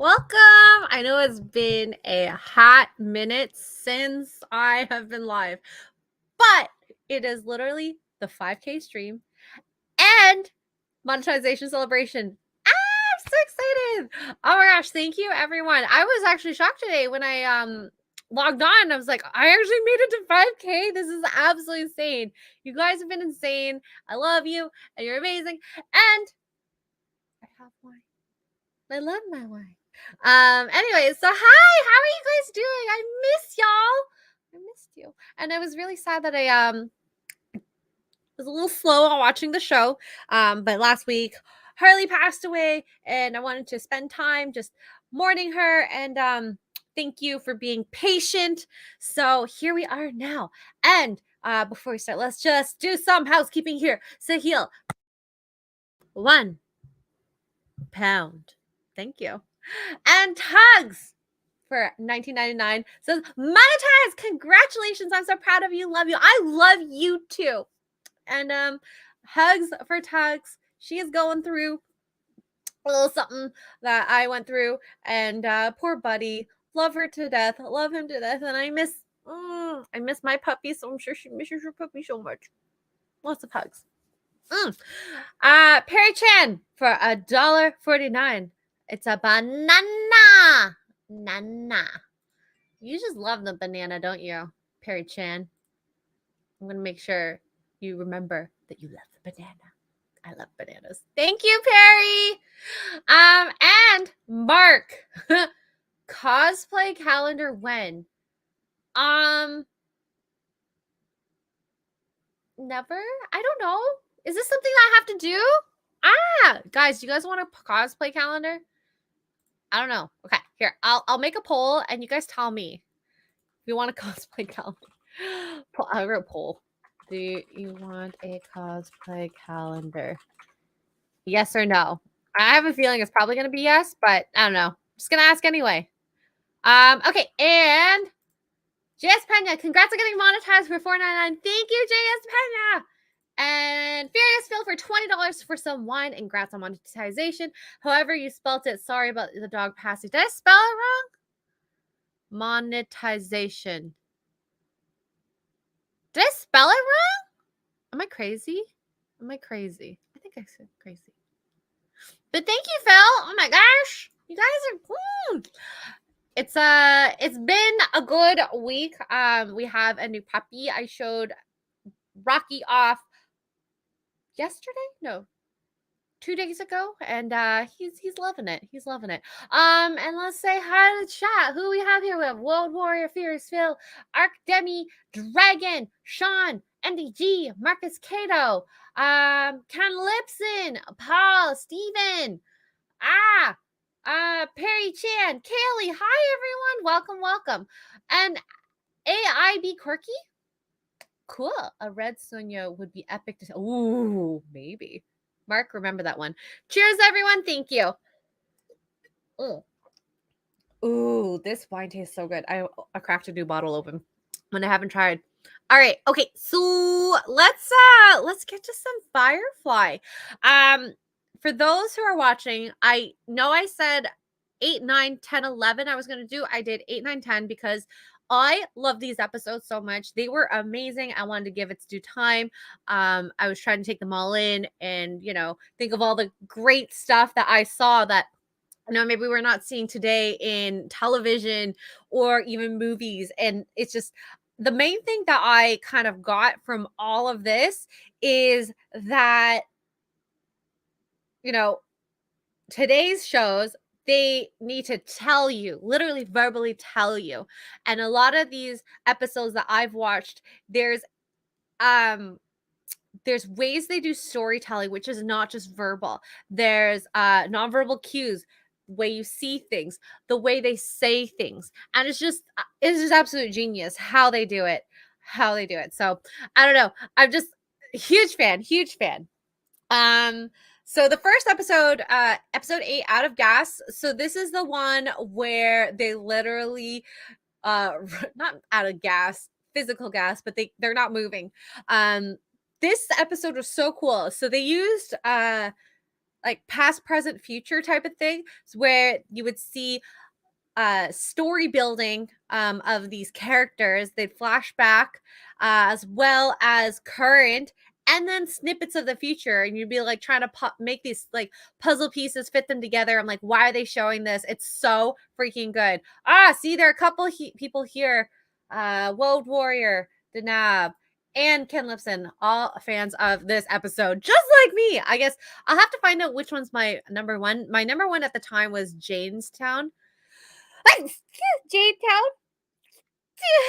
Welcome. I know it's been a hot minute since I have been live, but it is literally the 5K stream and monetization celebration. I'm so excited. Oh my gosh, thank you everyone. I was actually shocked today when I logged on. I was like, I actually made it to 5K. This is absolutely insane. You guys have been insane. I love you and you're amazing. And I have wine. I love my wine. Anyway, so hi, how are you guys doing? I miss y'all. I missed you. And I was really sad that I was a little slow on watching the show. But last week Harley passed away and I wanted to spend time just mourning her and thank you for being patient. So here we are now. And before we start, let's just do some housekeeping here. Sahil, £1. Thank you. And Tugs for $19.99 says, monetize. Congratulations. I'm so proud of you. Love you. I love you too. And hugs for Tugs. She is going through a little something that I went through. And poor buddy. Love her to death. Love him to death. And I miss my puppy. So I'm sure she misses her puppy so much. Lots of hugs. Perry Chan for $1.49. It's a banana. Nana. You just love the banana, don't you, Perry Chan? I'm going to make sure you remember that you love the banana. I love bananas. Thank you, Perry. And Mark. Cosplay calendar when? Never? I don't know. Is this something I have to do? Guys, do you guys want a cosplay calendar? I don't know. Okay, here. I'll make a poll and you guys tell me if you want a cosplay calendar. I wrote poll. Do you want a cosplay calendar? Yes or no? I have a feeling it's probably going to be yes, but I don't know. I'm just going to ask anyway. Okay, and JS Pena, congrats on getting monetized for $4.99. Thank you, JS Pena. And Furious Phil for $20 for some wine. And congrats on monetization. However you spelt it, sorry about the dog passing. Did I spell it wrong? Monetization. Did I spell it wrong? Am I crazy? I think I said crazy. But thank you, Phil. Oh my gosh. You guys are It's been a good week. We have a new puppy. I showed Rocky off yesterday? No. 2 days ago, and he's loving it. And let's say hi to the chat. Who we have here? We have World Warrior, Fierce Phil, Arc Demi, Dragon, Sean, NDG, Marcus Cato, Ken Lipson, Paul, Steven, Perry Chan, Kaylee. Hi everyone, welcome. And AIB Quirky. Cool. A red Sonia would be epic to ooh, maybe. Mark, remember that one. Cheers, everyone. Thank you. Ooh, this wine tastes so good. I cracked a new bottle open when I haven't tried. All right. Okay. So let's get to some Firefly. For those who are watching, I know I said 8, 9, 10, 11 I was going to do. I did 8, 9, 10 because I love these episodes so much. They were amazing. I wanted to give its due time. I was trying to take them all in and, think of all the great stuff that I saw that, maybe we're not seeing today in television or even movies. And it's just the main thing that I kind of got from all of this is that, today's shows, they need to tell you, literally verbally tell you. And a lot of these episodes that I've watched, there's ways they do storytelling, which is not just verbal. There's nonverbal cues, the way you see things, the way they say things. And it's just absolute genius how they do it. So I don't know. I'm just a huge fan. So the first episode, episode 8, Out of Gas. So this is the one where they literally, not out of gas, physical gas, but they're not moving. This episode was so cool. So they used like past, present, future type of thing, where you would see story building of these characters. They'd flash back as well as current, and then snippets of the future, and you'd be like trying to make these like puzzle pieces fit them together. I'm like, why are they showing this? It's so freaking good. See, there are a couple people here. World Warrior, Denab, and Ken Lipson, all fans of this episode, just like me. I guess I'll have to find out which one's my number one. My number one at the time was Jaynestown. Jaynestown.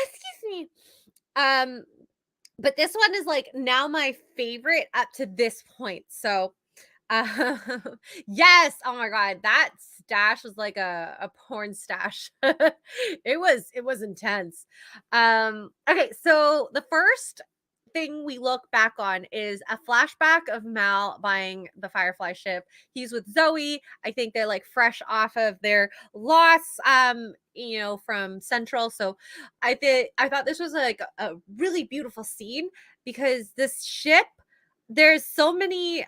Excuse me. Um, but this one is like now my favorite up to this point. So, uh, yes. Oh my god, that stash was like a porn stash. It was intense. Okay, so the first thing we look back on is a flashback of Mal buying the Firefly ship. He's with Zoe. I think they're like fresh off of their loss from Central. So I thought this was like a really beautiful scene because this ship, there's so many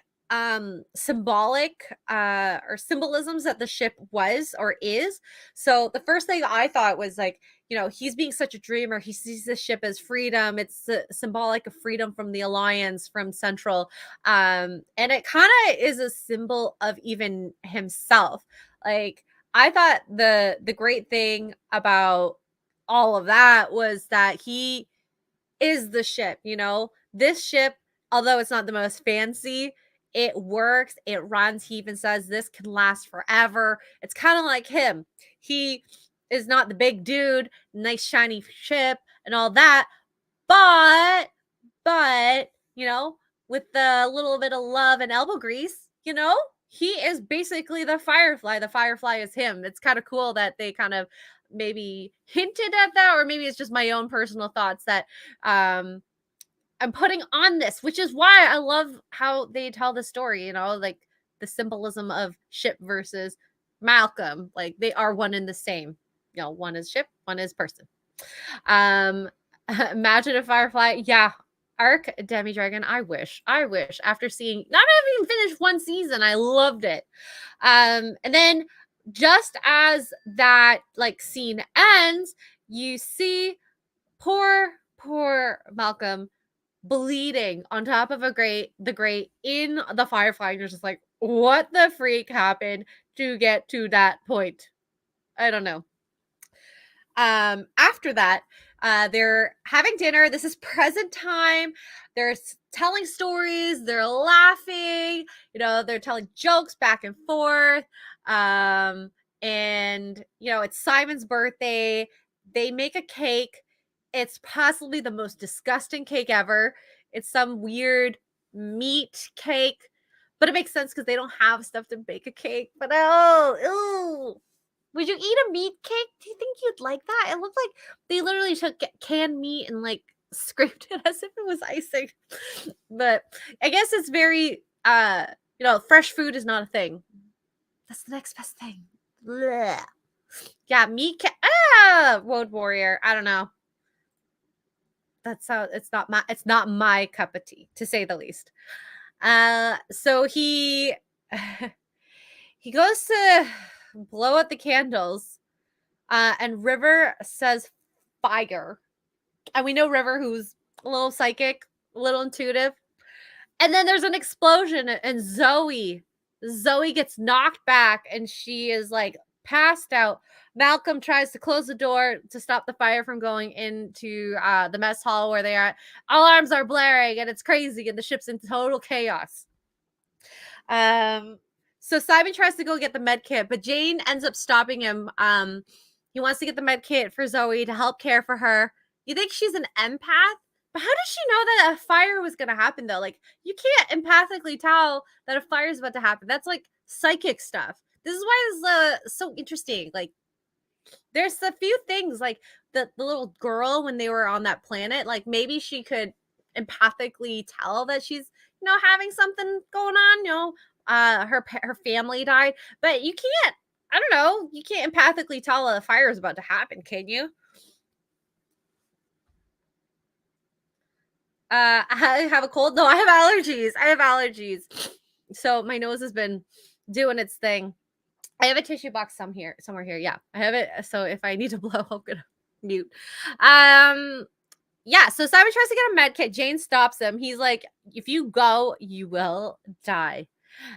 symbolic or symbolisms that the ship was or is. So the first thing I thought was like, he's being such a dreamer. He sees the ship as freedom. It's symbolic of freedom from the Alliance, from Central. And it kind of is a symbol of even himself. Like, I thought the great thing about all of that was that he is the ship. This ship, although it's not the most fancy, it works, it runs. He even says this can last forever. It's kind of like him. He is not the big dude, nice shiny ship and all that, but with the little bit of love and elbow grease, he is basically the Firefly. The Firefly is him. It's kind of cool that they kind of maybe hinted at that, or maybe it's just my own personal thoughts that I'm putting on this, which is why I love how they tell the story, like the symbolism of ship versus Malcolm. Like, they are one and the same. One is ship, one is person. Imagine a Firefly. Yeah. Arc Demi Dragon. I wish after seeing, not having finished one season, I loved it. And then just as that like scene ends, you see poor Malcolm bleeding on top of the grate in the Firefly. And you're just like, what the freak happened to get to that point? I don't know. After that, they're having dinner. This is present time. They're telling stories. They're laughing. They're telling jokes back and forth. And it's Simon's birthday. They make a cake. It's possibly the most disgusting cake ever. It's some weird meat cake, but it makes sense because they don't have stuff to bake a cake. But ew. Would you eat a meat cake? Do you think you'd like that? It looked like they literally took canned meat and like scraped it as if it was icing. But I guess it's very fresh food is not a thing. That's the next best thing. Blech. Yeah, meat cake. Road Warrior. I don't know. That's how it's not my cup of tea, to say the least. So he goes to blow out the candles, and River says fire. And we know River, who's a little psychic, a little intuitive. And then there's an explosion, and Zoe gets knocked back, and she is like passed out. Malcolm tries to close the door to stop the fire from going into the mess hall where they are. Alarms are blaring, and it's crazy, and the ship's in total chaos. So Simon tries to go get the med kit, but Jane ends up stopping him. He wants to get the med kit for Zoe to help care for her. You think she's an empath? But how does she know that a fire was going to happen, though? Like, you can't empathically tell that a fire is about to happen. That's like psychic stuff. This is why it's so interesting. Like, there's a few things, like the little girl when they were on that planet. Like, maybe she could empathically tell that she's, having something going on. Her family died, but you can't. I don't know. You can't empathically tell a fire is about to happen, can you? I have a cold. No, I have allergies. So my nose has been doing its thing. I have a tissue box somewhere here. Yeah, I have it. So if I need to blow, I'm gonna mute. Yeah, so Simon tries to get a med kit. Jane stops him. He's like, if you go, you will die.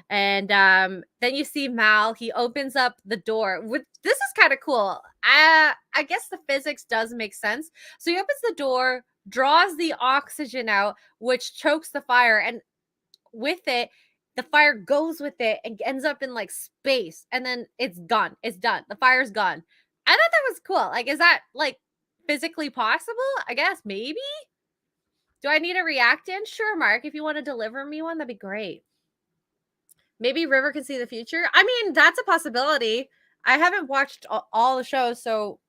And then you see Mal. He opens up the door. This is kind of cool. I guess the physics does make sense. So he opens the door, draws the oxygen out, which chokes the fire, and with it, the fire goes with it and ends up in like space, and then it's gone. It's done. The fire's gone. I thought that was cool. Like, is that like physically possible? I guess maybe. Do I need a reactant? Sure, Mark. If you want to deliver me one, that'd be great. Maybe River can see the future. I mean, that's a possibility. I haven't watched all the shows, so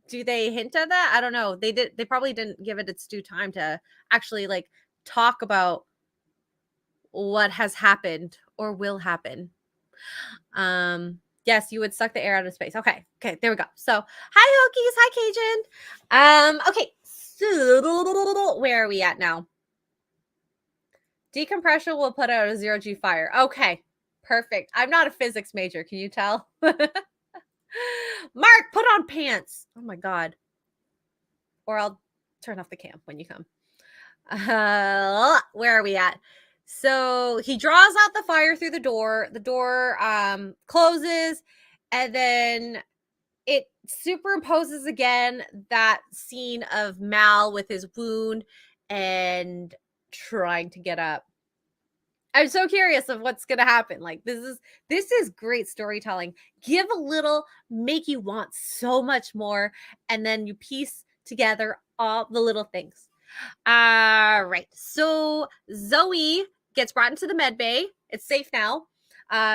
do they hint at that? I don't know. They probably didn't give it its due time to actually like talk about what has happened or will happen. Yes, you would suck the air out of space. Okay, there we go. So hi Hokies, hi Cajun. Okay, so where are we at now? Decompression will put out a 0G fire. Okay, perfect. I'm not a physics major, can you tell? Mark, put on pants. Oh my god. Or I'll turn off the cam when you come. Where are we at? So he draws out the fire through the door. The door closes, and then it superimposes again that scene of Mal with his wound and trying to get up. I'm so curious of what's gonna happen. Like, this is great storytelling. Give a little, make you want so much more, and then you piece together all the little things. Right. So Zoe gets brought into the med bay. It's safe now.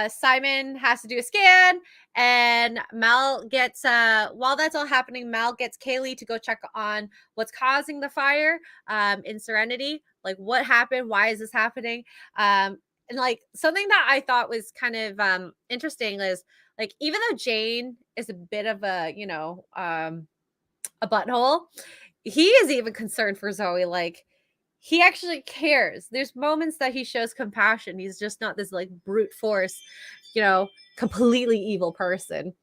Simon has to do a scan, and Mal gets while that's all happening, Mal gets Kaylee to go check on what's causing the fire in Serenity. Like, what happened? Why is this happening? And like, something that I thought was kind of interesting is, like, even though Jane is a bit of a, you know, a butthole, he is even concerned for Zoe. Like, he actually cares. There's moments that he shows compassion. He's just not this like brute force, you know, completely evil person.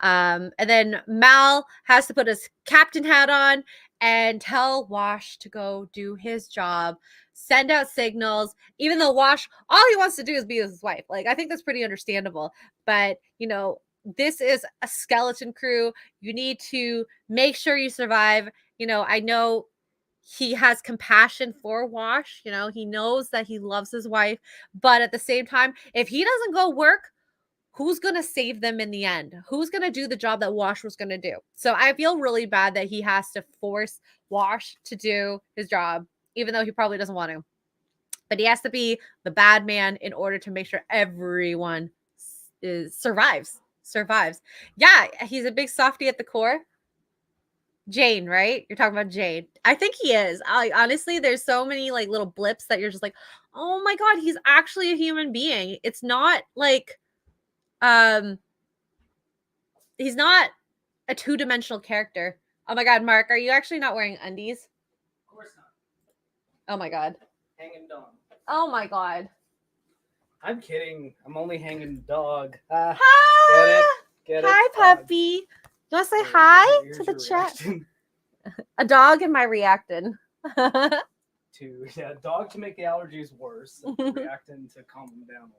And then Mal has to put his captain hat on and tell Wash to go do his job, send out signals, even though Wash, all he wants to do is be with his wife. Like, I think that's pretty understandable. But, you know, this is a skeleton crew. You need to make sure you survive. You know, I know he has compassion for Wash. You know, he knows that he loves his wife. But at the same time, if he doesn't go work, who's going to save them in the end? Who's going to do the job that Wash was going to do? So I feel really bad that he has to force Wash to do his job, even though he probably doesn't want to. But he has to be the bad man in order to make sure everyone survives. Yeah, he's a big softie at the core. Jane, right? You're talking about Jane. I think he is. Honestly, there's so many like little blips that you're just like, oh my god, he's actually a human being. It's not like he's not a two-dimensional character. Oh my god, Mark, are you actually not wearing undies? Of course not. Oh my god. Hanging dog. Oh my god. I'm kidding. I'm only hanging dog. Hi. Get it? Hi, puppy. You want to say hi to the chat? A dog and my reactant. Dog to make the allergies worse. Reactant to calm them down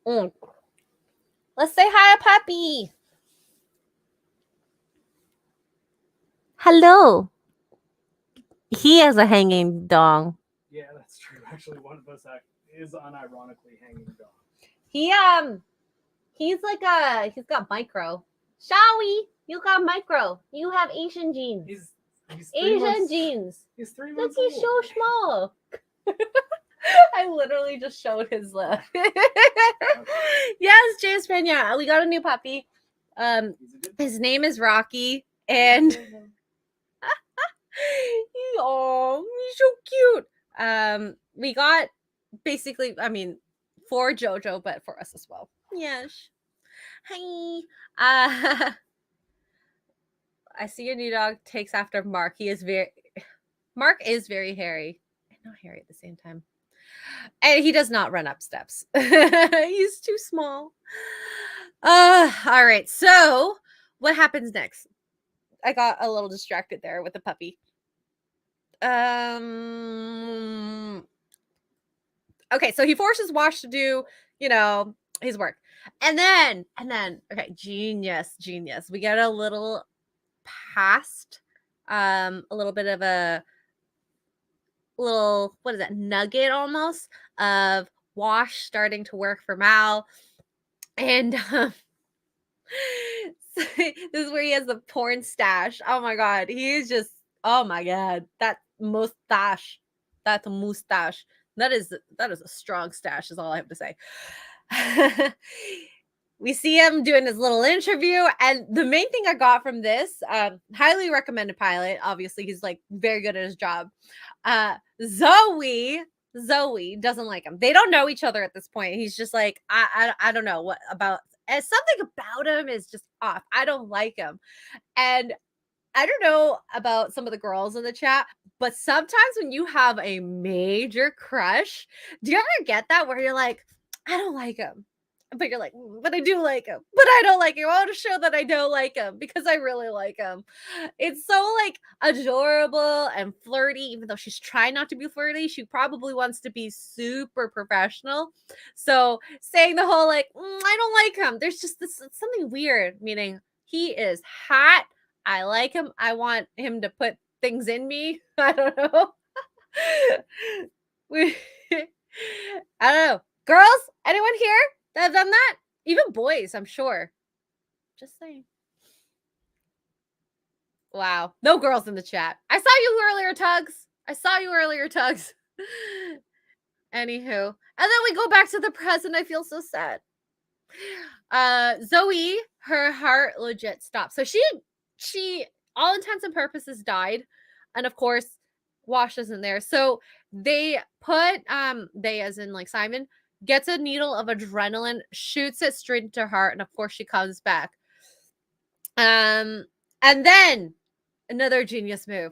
a little. Let's say hi, puppy. Hello. He has a hanging dong. Yeah, that's true. Actually, one of us is unironically hanging dong. He's like he's got micro. Shawi, you got micro. You have Asian genes. He's Asian genes. He's 3 months Look, old. he's so small. I literally just showed his lip. Yes, James Pena. We got a new puppy. His name is Rocky, and he's so cute. We got basically, I mean, for JoJo, but for us as well. Yes. Hi. I see a new dog takes after Mark. Mark is very hairy and not hairy at the same time. And he does not run up steps. He's too small. All right. So what happens next? I got a little distracted there with the puppy. Okay, so he forces Wash to do, his work. And then, okay, genius. We get a little past, a little bit of a little, what is that, nugget almost of Wash starting to work for Mal. And this is where he has the porn stash. Oh my God. He is just, oh my God. That mustache. That is a strong stash, is all I have to say. We see him doing his little interview, and the main thing I got from this, highly recommended pilot. Obviously, he's like very good at his job. Zoe doesn't like him. They don't know each other at this point. He's just like, I don't know what about. And something about him is just off. I don't like him, and I don't know about some of the girls in the chat, but sometimes when you have a major crush, do you ever get that where you're like, I don't like him, but you're like, but I do like him, but I don't like him. I want to show that I don't like him because I really like him. It's so like adorable and flirty, even though she's trying not to be flirty. She probably wants to be super professional. So saying the whole like, I don't like him, there's just something weird, meaning he is hot. I like him. I want him to put things in me. I don't know. I don't know. Girls, anyone here that have done that? Even boys, I'm sure. Just saying. Wow. No girls in the chat. I saw you earlier, Tugs. Anywho. And then we go back to the present. I feel so sad. Zoe, her heart legit stopped. So she all intents and purposes died, and of course Wash isn't there, so they put they as in like Simon gets a needle of adrenaline, shoots it straight into her heart, and of course she comes back. And then another genius move,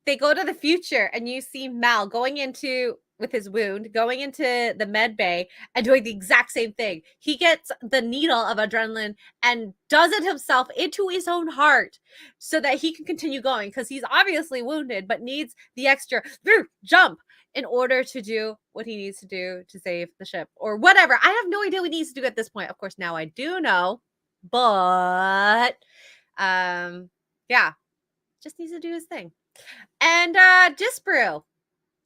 they go to the future and you see Mal going into with his wound, going into the med bay and doing the exact same thing. He gets the needle of adrenaline and does it himself into his own heart so that he can continue going, because he's obviously wounded but needs the extra jump in order to do what he needs to do to save the ship or whatever. I have no idea what he needs to do at this point. Of course, now I do know, but yeah, just needs to do his thing. And Disbrew,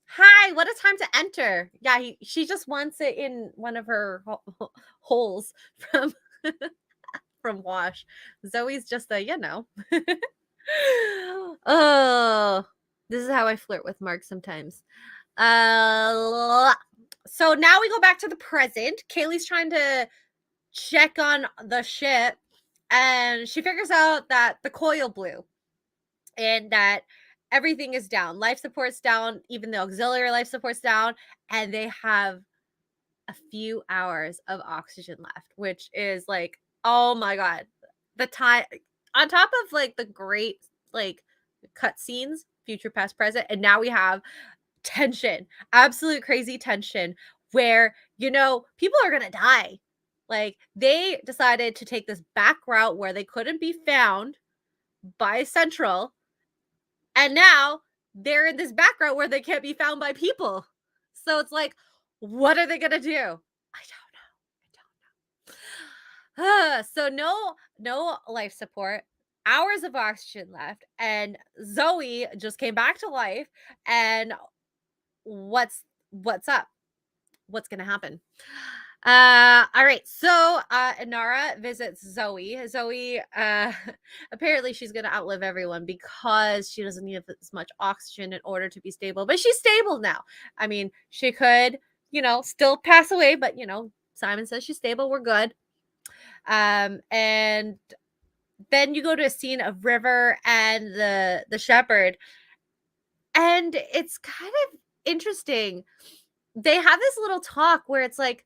hi, what a time to enter. Yeah, she just wants it in one of her holes from from Wash. Zoe's just a, oh, this is how I flirt with Mark sometimes. So now we go back to the present. Kaylee's trying to check on the ship, and she figures out that the coil blew and that everything is down. Life support's down, even the auxiliary life support's down, and they have a few hours of oxygen left, which is like, oh my God. The time on top of like the great like cut scenes, future, past, present, and now we have tension, absolute crazy tension where, people are gonna die. Like, they decided to take this back route where they couldn't be found by Central, and now they're in this back route where they can't be found by people. So it's like, what are they gonna do? I don't know. So no life support, hours of oxygen left, and Zoe just came back to life. And what's up? What's gonna happen? All right, so Inara visits Zoe. Apparently she's gonna outlive everyone because she doesn't need as much oxygen in order to be stable, but she's stable now. I mean, she could, still pass away, but Simon says she's stable, we're good. And then you go to a scene of River and the shepherd, and it's kind of interesting. They have this little talk where it's like,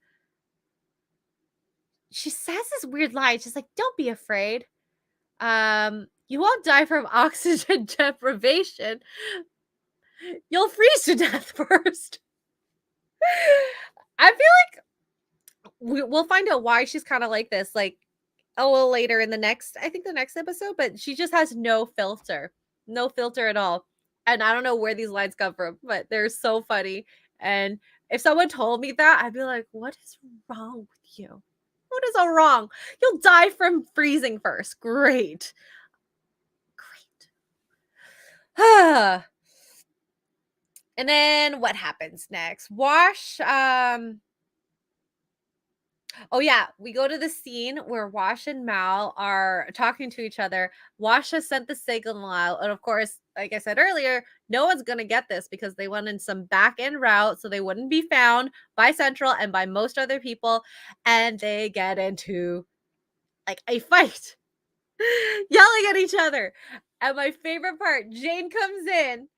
she says this weird line. She's like, don't be afraid. You won't die from oxygen deprivation. You'll freeze to death first. I feel like we'll find out why she's kind of like this, like a little later in the next, I think the next episode, but she just has no filter at all. And I don't know where these lines come from, but they're so funny. And if someone told me that, I'd be like, what is wrong with you? What is all wrong? You'll die from freezing first. Great. And then what happens next? Wash, oh yeah, we go to the scene where Wash and Mal are talking to each other. Wash has sent the signal out, and of course, like I said earlier, no one's gonna get this because they went in some back end route, so they wouldn't be found by Central and by most other people, and they get into like a fight, yelling at each other. And my favorite part, Jane comes in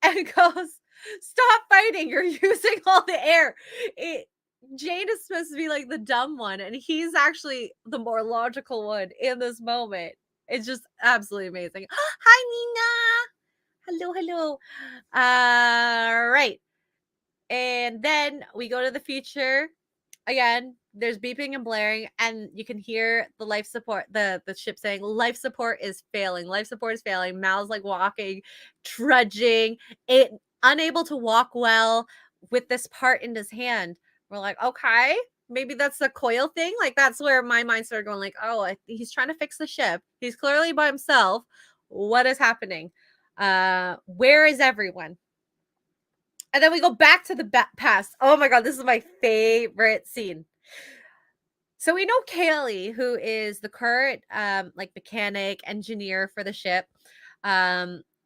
and goes, "Stop fighting! You're using all the air." Jane is supposed to be like the dumb one, and he's actually the more logical one in this moment. It's just absolutely amazing. Hi, Nina. Hello, hello. Right. And then we go to the future. Again, there's beeping and blaring, and you can hear the life support, the ship saying life support is failing. Life support is failing. Mal's like walking, trudging, it unable to walk well with this part in his hand. We're like, okay, maybe that's the coil thing. Like that's where my mind started going, like, oh, he's trying to fix the ship. He's clearly by himself. What is happening? Where is everyone? And then we go back to the past. Oh my god, this is my favorite scene. So we know Kaylee, who is the current like mechanic engineer for the ship.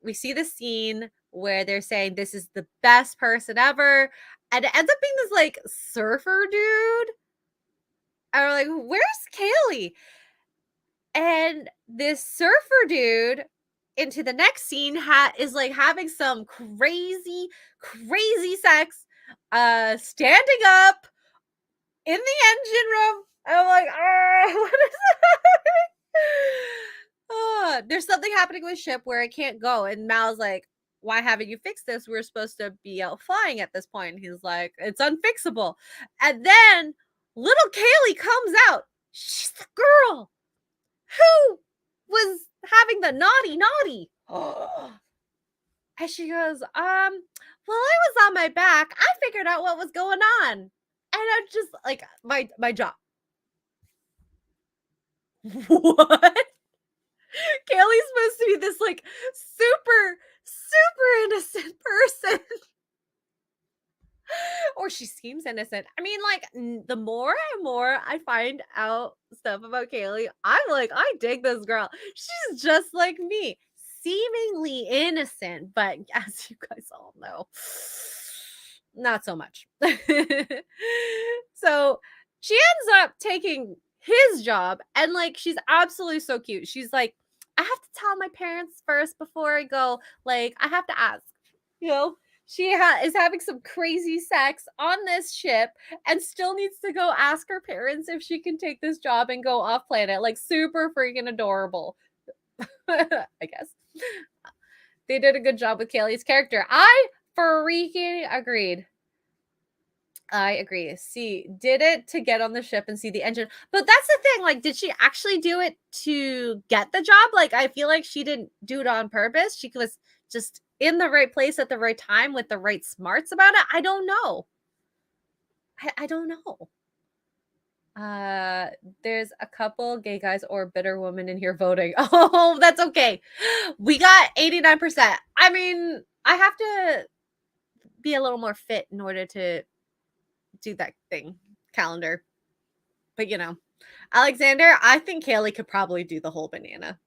We see the scene where they're saying this is the best person ever, and it ends up being this like surfer dude. And we're like, where's Kaylee? And this surfer dude into the next scene is like having some crazy sex, standing up in the engine room. And I'm like, what is that? There's something happening with the ship where it can't go. And Mal's like, why haven't you fixed this? We're supposed to be out flying at this point. And he's like, it's unfixable. And then little Kaylee comes out. She's the girl who was having the naughty. And she goes, well, I was on my back. I figured out what was going on. And I'm just like, my jaw. What? Kaylee's supposed to be this like super innocent person. Or she seems innocent. I mean, like, the more and more I find out stuff about Kaylee, I'm like, I dig this girl. She's just like me, seemingly innocent, but as you guys all know, not so much. So she ends up taking his job, and like, she's absolutely so cute. She's like, I have to tell my parents first before I go. Like, I have to ask, you know? She is having some crazy sex on this ship and still needs to go ask her parents if she can take this job and go off planet. Like, super freaking adorable. I guess. They did a good job with Kaylee's character. I freaking agreed. I agree. See, did it to get on the ship and see the engine. But that's the thing. Like, did she actually do it to get the job? Like, I feel like she didn't do it on purpose. She was just in the right place at the right time with the right smarts about it. I don't know. I don't know. There's a couple gay guys or bitter women in here voting. Oh, that's okay. We got 89%. I mean, I have to be a little more fit in order to do that thing, calendar. But you know, Alexander, I think Kaylee could probably do the whole banana.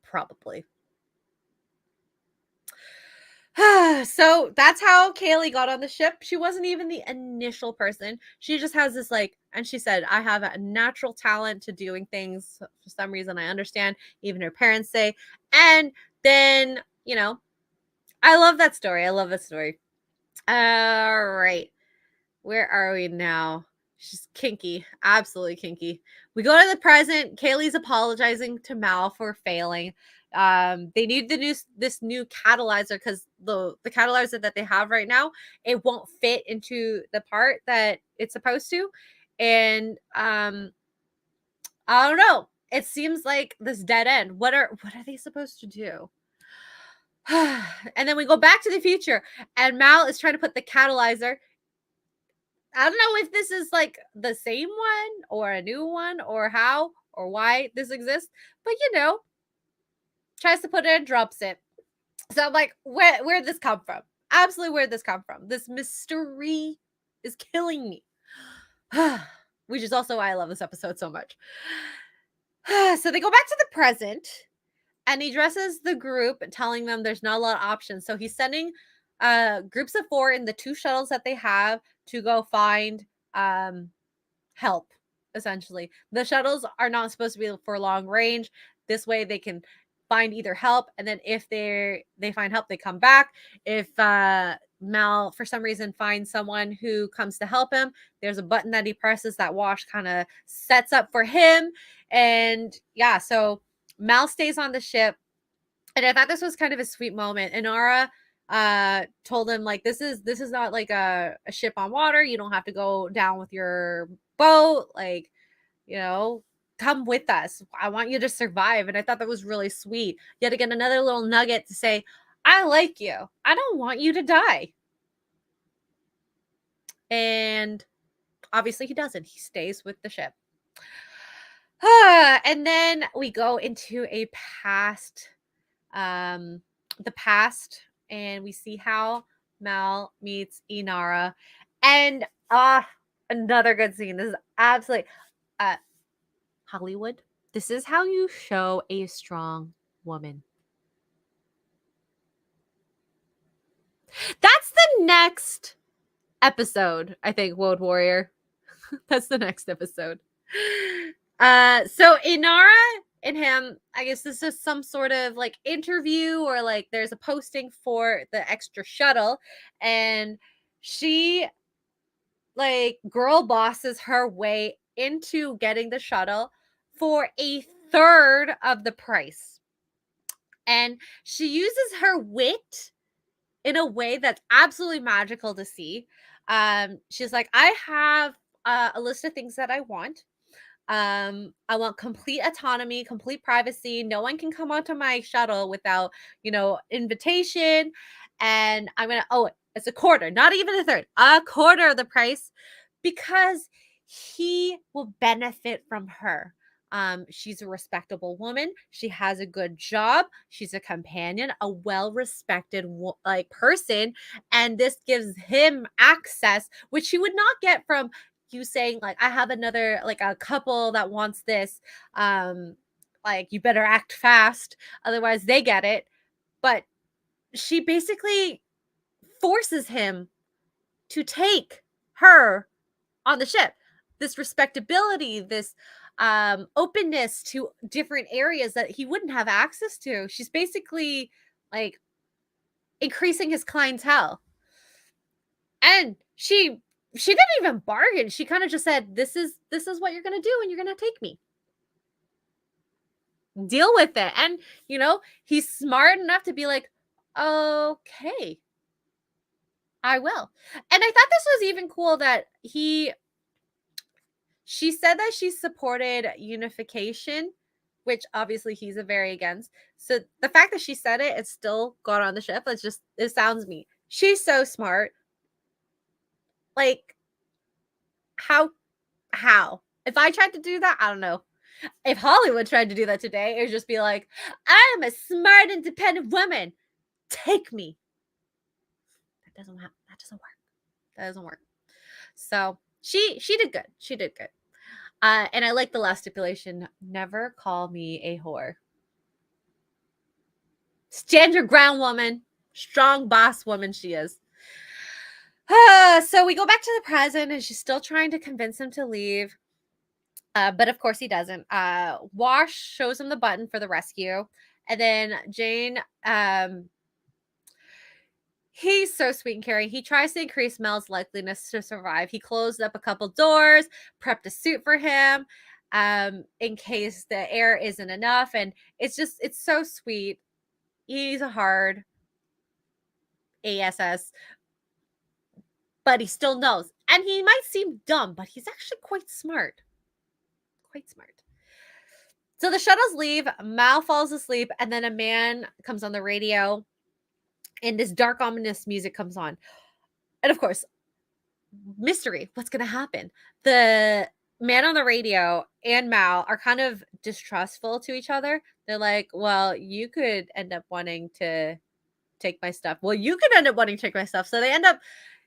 Probably. So that's how Kaylee got on the ship. She wasn't even the initial person. She just has this like, and she said, I have a natural talent to doing things for some reason. I understand. Even her parents say. And then, you know, I love that story. I love that story. All right. Where are we now? She's kinky. Absolutely kinky. We go to the present. Kaylee's apologizing to Mal for failing. They need this new catalyzer because the catalyzer that they have right now, it won't fit into the part that it's supposed to. And I don't know. It seems like this dead end. What are they supposed to do? And then we go back to the future, and Mal is trying to put the catalyzer. I don't know if this is like the same one or a new one or how or why this exists, but tries to put it and drops it. So I'm like, where'd this come from? Absolutely, where'd this come from? This mystery is killing me. Which is also why I love this episode so much. So they go back to the present, and he addresses the group, telling them there's not a lot of options. So he's sending groups of 4 in the 2 shuttles that they have to go find help. Essentially, the shuttles are not supposed to be for long range. This way, they can find either help, and then if they find help, they come back. If Mal for some reason finds someone who comes to help him, there's a button that he presses that Wash kind of sets up for him. And yeah, so Mal stays on the ship, and I thought this was kind of a sweet moment. Inara told him, like, this is not like a ship on water. You don't have to go down with your boat. Like, come with us. I want you to survive. And I thought that was really sweet. Yet again, another little nugget to say, I like you. I don't want you to die. And obviously he doesn't. He stays with the ship. And then we go into the past, and we see how Mal meets Inara. And another good scene. This is absolutely Hollywood. This is how you show a strong woman. That's the next episode, I think, Woad Warrior. That's the next episode. So Inara and him, I guess this is some sort of like interview, or like there's a posting for the extra shuttle, and she like girl bosses her way into getting the shuttle for a third of the price. And she uses her wit in a way that's absolutely magical to see. She's like, I have a list of things that I want. I want complete autonomy, complete privacy. No one can come onto my shuttle without, invitation. And I'm going to, it's a quarter, not even a third, a quarter of the price, because he will benefit from her. She's a respectable woman. She has a good job. She's a companion, a well-respected person, and this gives him access, which he would not get from you saying, like, I have another, like, a couple that wants this. Like, you better act fast, otherwise they get it. But she basically forces him to take her on the ship. This respectability, this openness to different areas that he wouldn't have access to. She's basically like increasing his clientele. And she didn't even bargain. She kind of just said, this is what you're going to do, and you're going to take me. Deal with it. And, he's smart enough to be like, okay, I will. And I thought this was even cool that she said that she supported unification, which obviously he's a very against. So the fact that she said it, it's still got on the ship. It sounds me. She's so smart. Like, how? If I tried to do that, I don't know. If Hollywood tried to do that today, it would just be like, I'm a smart, independent woman. Take me. That doesn't work. That doesn't work. So she did good. She did good. And I like the last stipulation. Never call me a whore. Stand your ground, woman. Strong boss woman she is. So we go back to the present, and she's still trying to convince him to leave. But of course he doesn't. Wash shows him the button for the rescue. And then Jane, he's so sweet and caring. He tries to increase Mel's likeliness to survive. He closed up a couple doors, prepped a suit for him. in case the air isn't enough. And it's so sweet. He's a hard ASS, but he still knows. And he might seem dumb, but he's actually quite smart. Quite smart. So the shuttles leave, Mal falls asleep, and then a man comes on the radio, and this dark, ominous music comes on. And of course, mystery, what's going to happen? The man on the radio and Mal are kind of distrustful to each other. They're like, well, you could end up wanting to take my stuff. Well, you could end up wanting to take my stuff. So they end up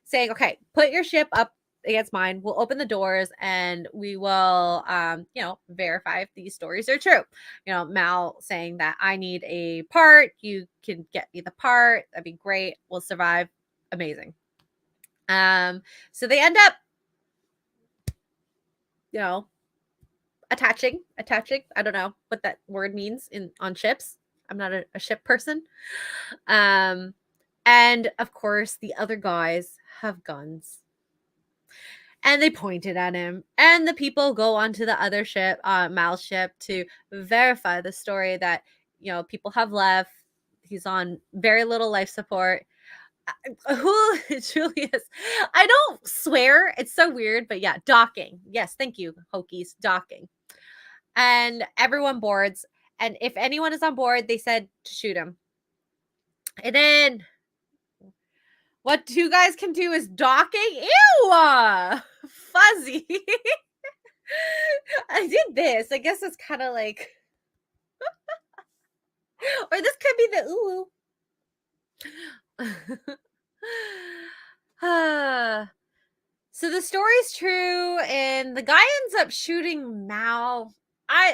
saying, okay, put your ship up against mine. We'll open the doors and we will, verify if these stories are true. Mal saying that I need a part. You can get me the part. That'd be great. We'll survive. Amazing. So they end up, attaching. I don't know what that word means on ships. I'm not a ship person. And of course, the other guys have guns. And they pointed at him. And the people go onto the other ship, Mal's ship, to verify the story that, people have left. He's on very little life support. Who truly is. I don't swear. It's so weird. But yeah, docking. Yes, thank you, Hokies. Docking. And everyone boards. And if anyone is on board, they said to shoot him. And then what two guys can do is docking. Ew! Fuzzy. I did this. I guess it's kind of like... or this could be the ooh. So the story's true, and the guy ends up shooting Mal.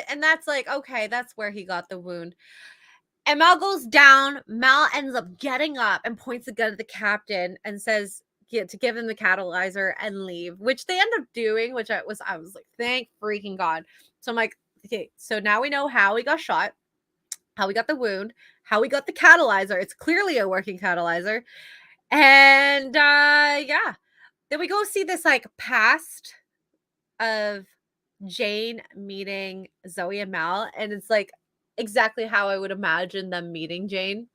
And that's like, okay, that's where he got the wound. And Mal goes down. Mal ends up getting up and points the gun at the captain and says to give him the catalyzer and leave, which they end up doing, which I was like, thank freaking God. So I'm like, okay, so now we know how he got shot, how we got the wound, how we got the catalyzer. It's clearly a working catalyzer. And yeah. Then we go see this like past of Jane meeting Zoe and Mal, and it's like exactly how I would imagine them meeting Jane.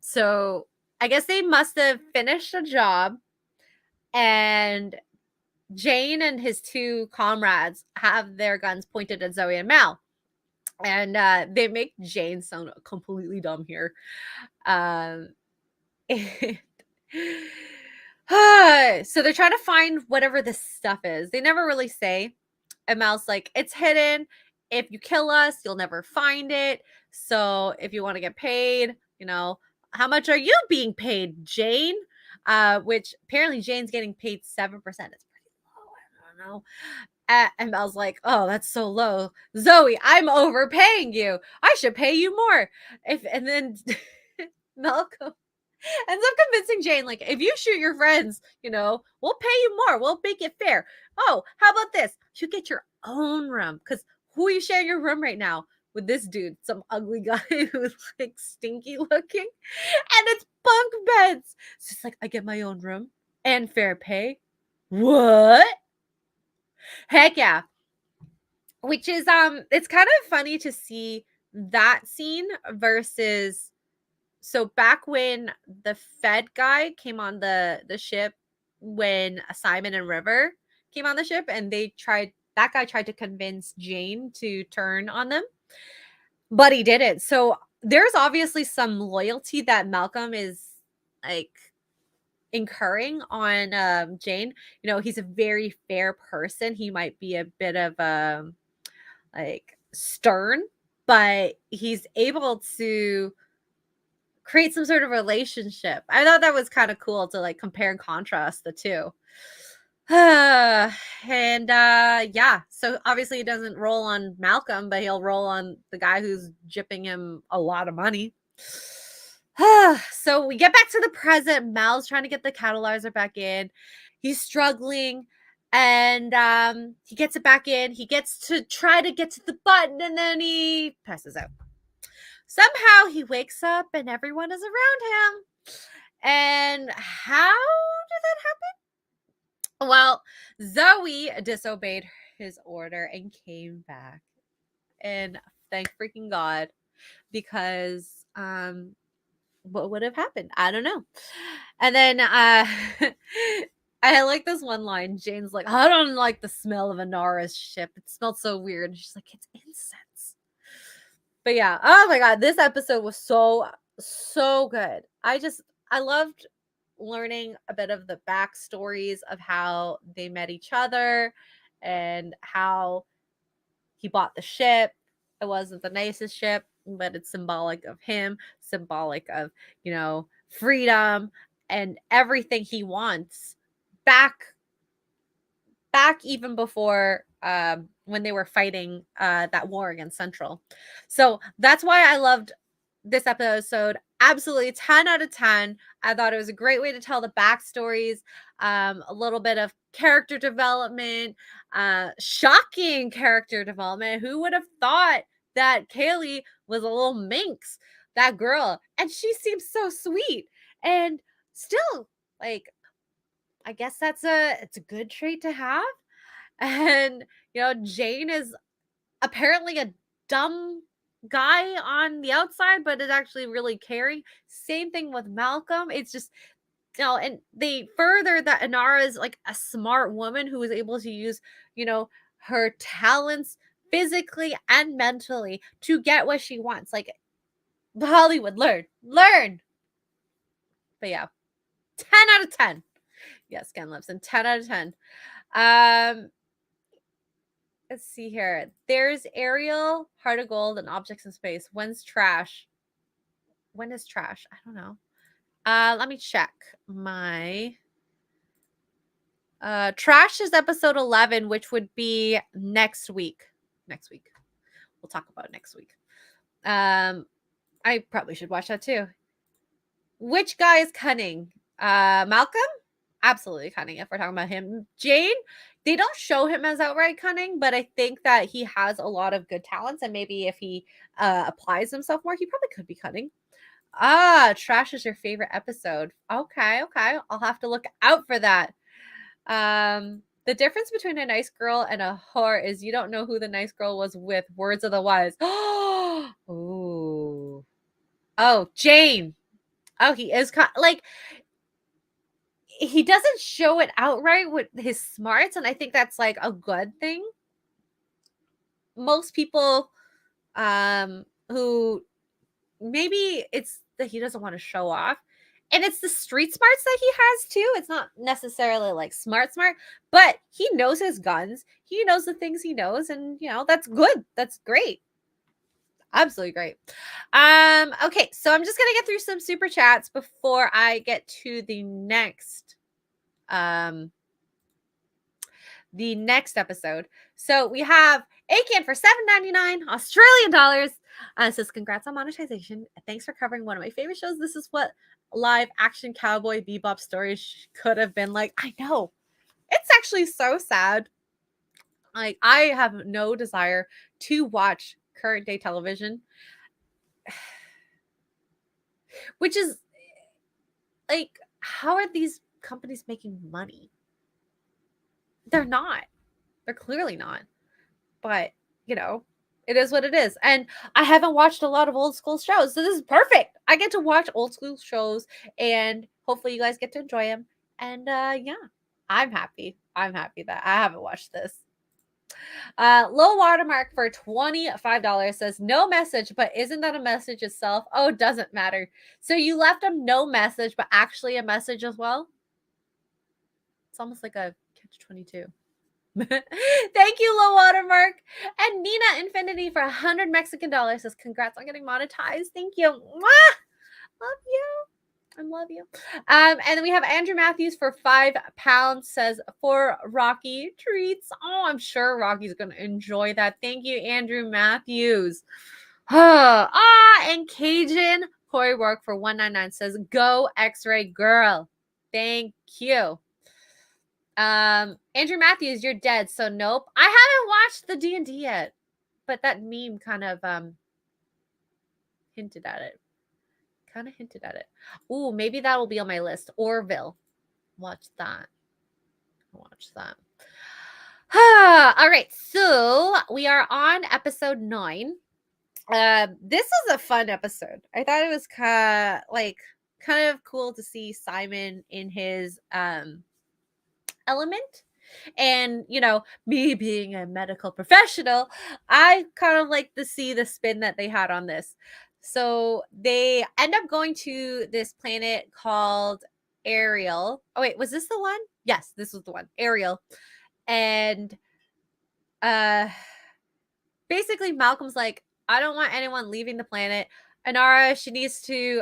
So I guess they must have finished a job, and Jane and his two comrades have their guns pointed at Zoe and Mal. And they make Jane sound completely dumb here. So they're trying to find whatever this stuff is. They never really say. And Mal's like, it's hidden. If you kill us, you'll never find it. So if you want to get paid, how much are you being paid, Jane? Which apparently Jane's getting paid 7%. It's pretty low. I don't know. And Mal's like, oh, that's so low. Zoe, I'm overpaying you. I should pay you more. And then Malcolm ends up convincing Jane, like, if you shoot your friends, we'll pay you more. We'll make it fair. Oh, how about this? You get your own room. Because who are you sharing your room right now? With this dude, some ugly guy who's like stinky looking. And it's bunk beds. So it's like, I get my own room and fair pay. What? Heck yeah. Which is, it's kind of funny to see that scene versus... So back when the Fed guy came on the ship, when Simon and River came on the ship, and that guy tried to convince Jane to turn on them, but he didn't. So there's obviously some loyalty that Malcolm is like incurring on Jane. He's a very fair person. He might be a bit of like stern, but he's able to create some sort of relationship. I thought that was kind of cool to like compare and contrast the two. And yeah, so obviously he doesn't roll on Malcolm, but he'll roll on the guy who's gypping him a lot of money. So we get back to the present. Mal's trying to get the catalyzer back in. He's struggling, and he gets it back in. He gets to try to get to the button, and then he passes out. Somehow he wakes up and everyone is around him. And how did that happen? Well, Zoe disobeyed his order and came back. And thank freaking God, because what would have happened? I don't know. And then I like this one line. Jane's like, I don't like the smell of Inara's ship. It smelled so weird. And she's like, it's incense. But yeah, oh my God, this episode was so good. I loved learning a bit of the backstories of how they met each other and how he bought the ship. It wasn't the nicest ship, but it's symbolic of him, symbolic of, freedom and everything he wants back even before when they were fighting that war against Central. So that's why I loved this episode. Absolutely 10 out of 10. I thought it was a great way to tell the backstories, a little bit of character development, shocking character development. Who would have thought that Kaylee was a little minx, that girl? And she seems so sweet. And still, like, I guess it's a good trait to have. And Jane is apparently a dumb guy on the outside, but is actually really caring. Same thing with Malcolm. It's just, and they further that Inara is like a smart woman who is able to use, her talents physically and mentally to get what she wants. Like Hollywood, learn. But yeah, 10 out of 10. Yes, Ken Lipson, 10 out of 10. Let's see here. There's Ariel, Heart of Gold, and Objects in Space. When's trash? When is trash? I don't know. Let me check my trash is episode 11, which would be next week. Next week. We'll talk about it next week. I probably should watch that too. Which guy is cunning? Malcolm? Absolutely cunning if we're talking about him. Jane, they don't show him as outright cunning, but I think that he has a lot of good talents, and maybe if he applies himself more, he probably could be cunning. Trash is your favorite episode. Okay. I'll have to look out for that. The difference between a nice girl and a whore is you don't know who the nice girl was with. Words of the wise. Ooh. Oh, Jane. Oh, he is like, he doesn't show it outright with his smarts, and I think that's like a good thing. Most people who maybe it's that he doesn't want to show off, and it's the street smarts that he has too. It's not necessarily like smart, but he knows his guns. He knows the things he knows, and that's good. That's great. Absolutely great. Okay, so I'm just gonna get through some super chats before I get to the next episode. So we have Akin for $7.99 Australian dollars. Says congrats on monetization. Thanks for covering one of my favorite shows. This is what live action cowboy bebop stories could have been like. I know. It's actually so sad. Like, I have no desire to watch current day television, which is like, how are these companies making money? They're not. They're clearly not. But, it is what it is. And I haven't watched a lot of old school shows. So this is perfect. I get to watch old school shows, and hopefully you guys get to enjoy them. And yeah, I'm happy. I'm happy that I haven't watched this. Low watermark for $25 says no message, but isn't that a message itself? Oh, it doesn't matter. So you left them no message, but actually a message as well. It's almost like a catch-22. Thank you, low watermark. And Nina Infinity for 100 Mexican dollars says congrats on getting monetized. Thank you. Mwah! Love you. I love you. And then we have Andrew Matthews for £5 says for Rocky treats. Oh, I'm sure Rocky's gonna enjoy that. Thank you, Andrew Matthews. And Cajun Corey Work for $1.99 says go Xray Girl. Thank you. Andrew Matthews, you're dead, so nope. I haven't watched the D&D yet, but that meme kind of hinted at it. Ooh, maybe that'll be on my list. Orville. Watch that. All right, so we are on episode 9. This was a fun episode. I thought it was kind of cool to see Simon in his element. And, me being a medical professional, I kind of like to see the spin that they had on this. So they end up going to this planet called Ariel. Oh, wait, was this the one? Yes, this was the one, Ariel. And basically, Malcolm's like, I don't want anyone leaving the planet. Inara, she needs to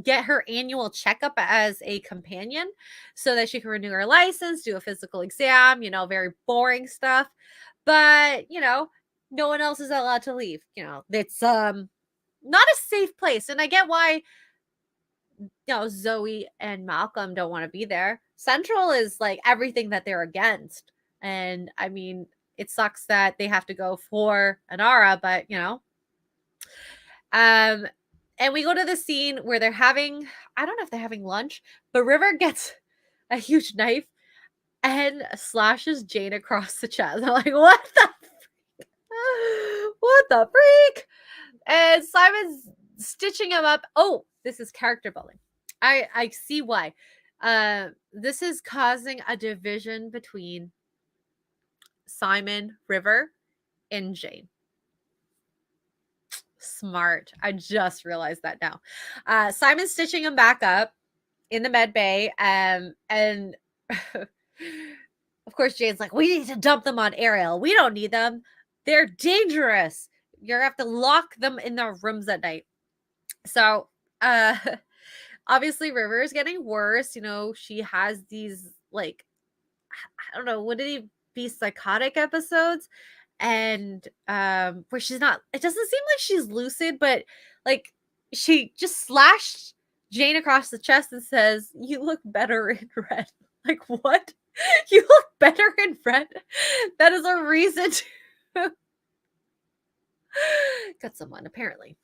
get her annual checkup as a companion so that she can renew her license, do a physical exam, very boring stuff. But, no one else is allowed to leave. It's not a safe place. And I get why, Zoe and Malcolm don't want to be there. Central is like everything that they're against. And I mean, it sucks that they have to go for Inara, but and we go to the scene where they're having, I don't know if they're having lunch, but River gets a huge knife and slashes Jane across the chest. I'm like, what the freak? What the freak? And Simon's stitching him up. Oh, this is character building. I see why. This is causing a division between Simon, River, and Jane. Smart. I just realized that now. Simon's stitching him back up in the med bay. And of course, Jane's like, we need to dump them on Ariel. We don't need them. They're dangerous. You're going to have to lock them in their rooms at night. So, obviously, River is getting worse. She has these, like, I don't know, would it be psychotic episodes? And where she's not, it doesn't seem like she's lucid, but like she just slashed Jane across the chest and says, you look better in red. Like, what? You look better in red? That is a reason to got someone, apparently.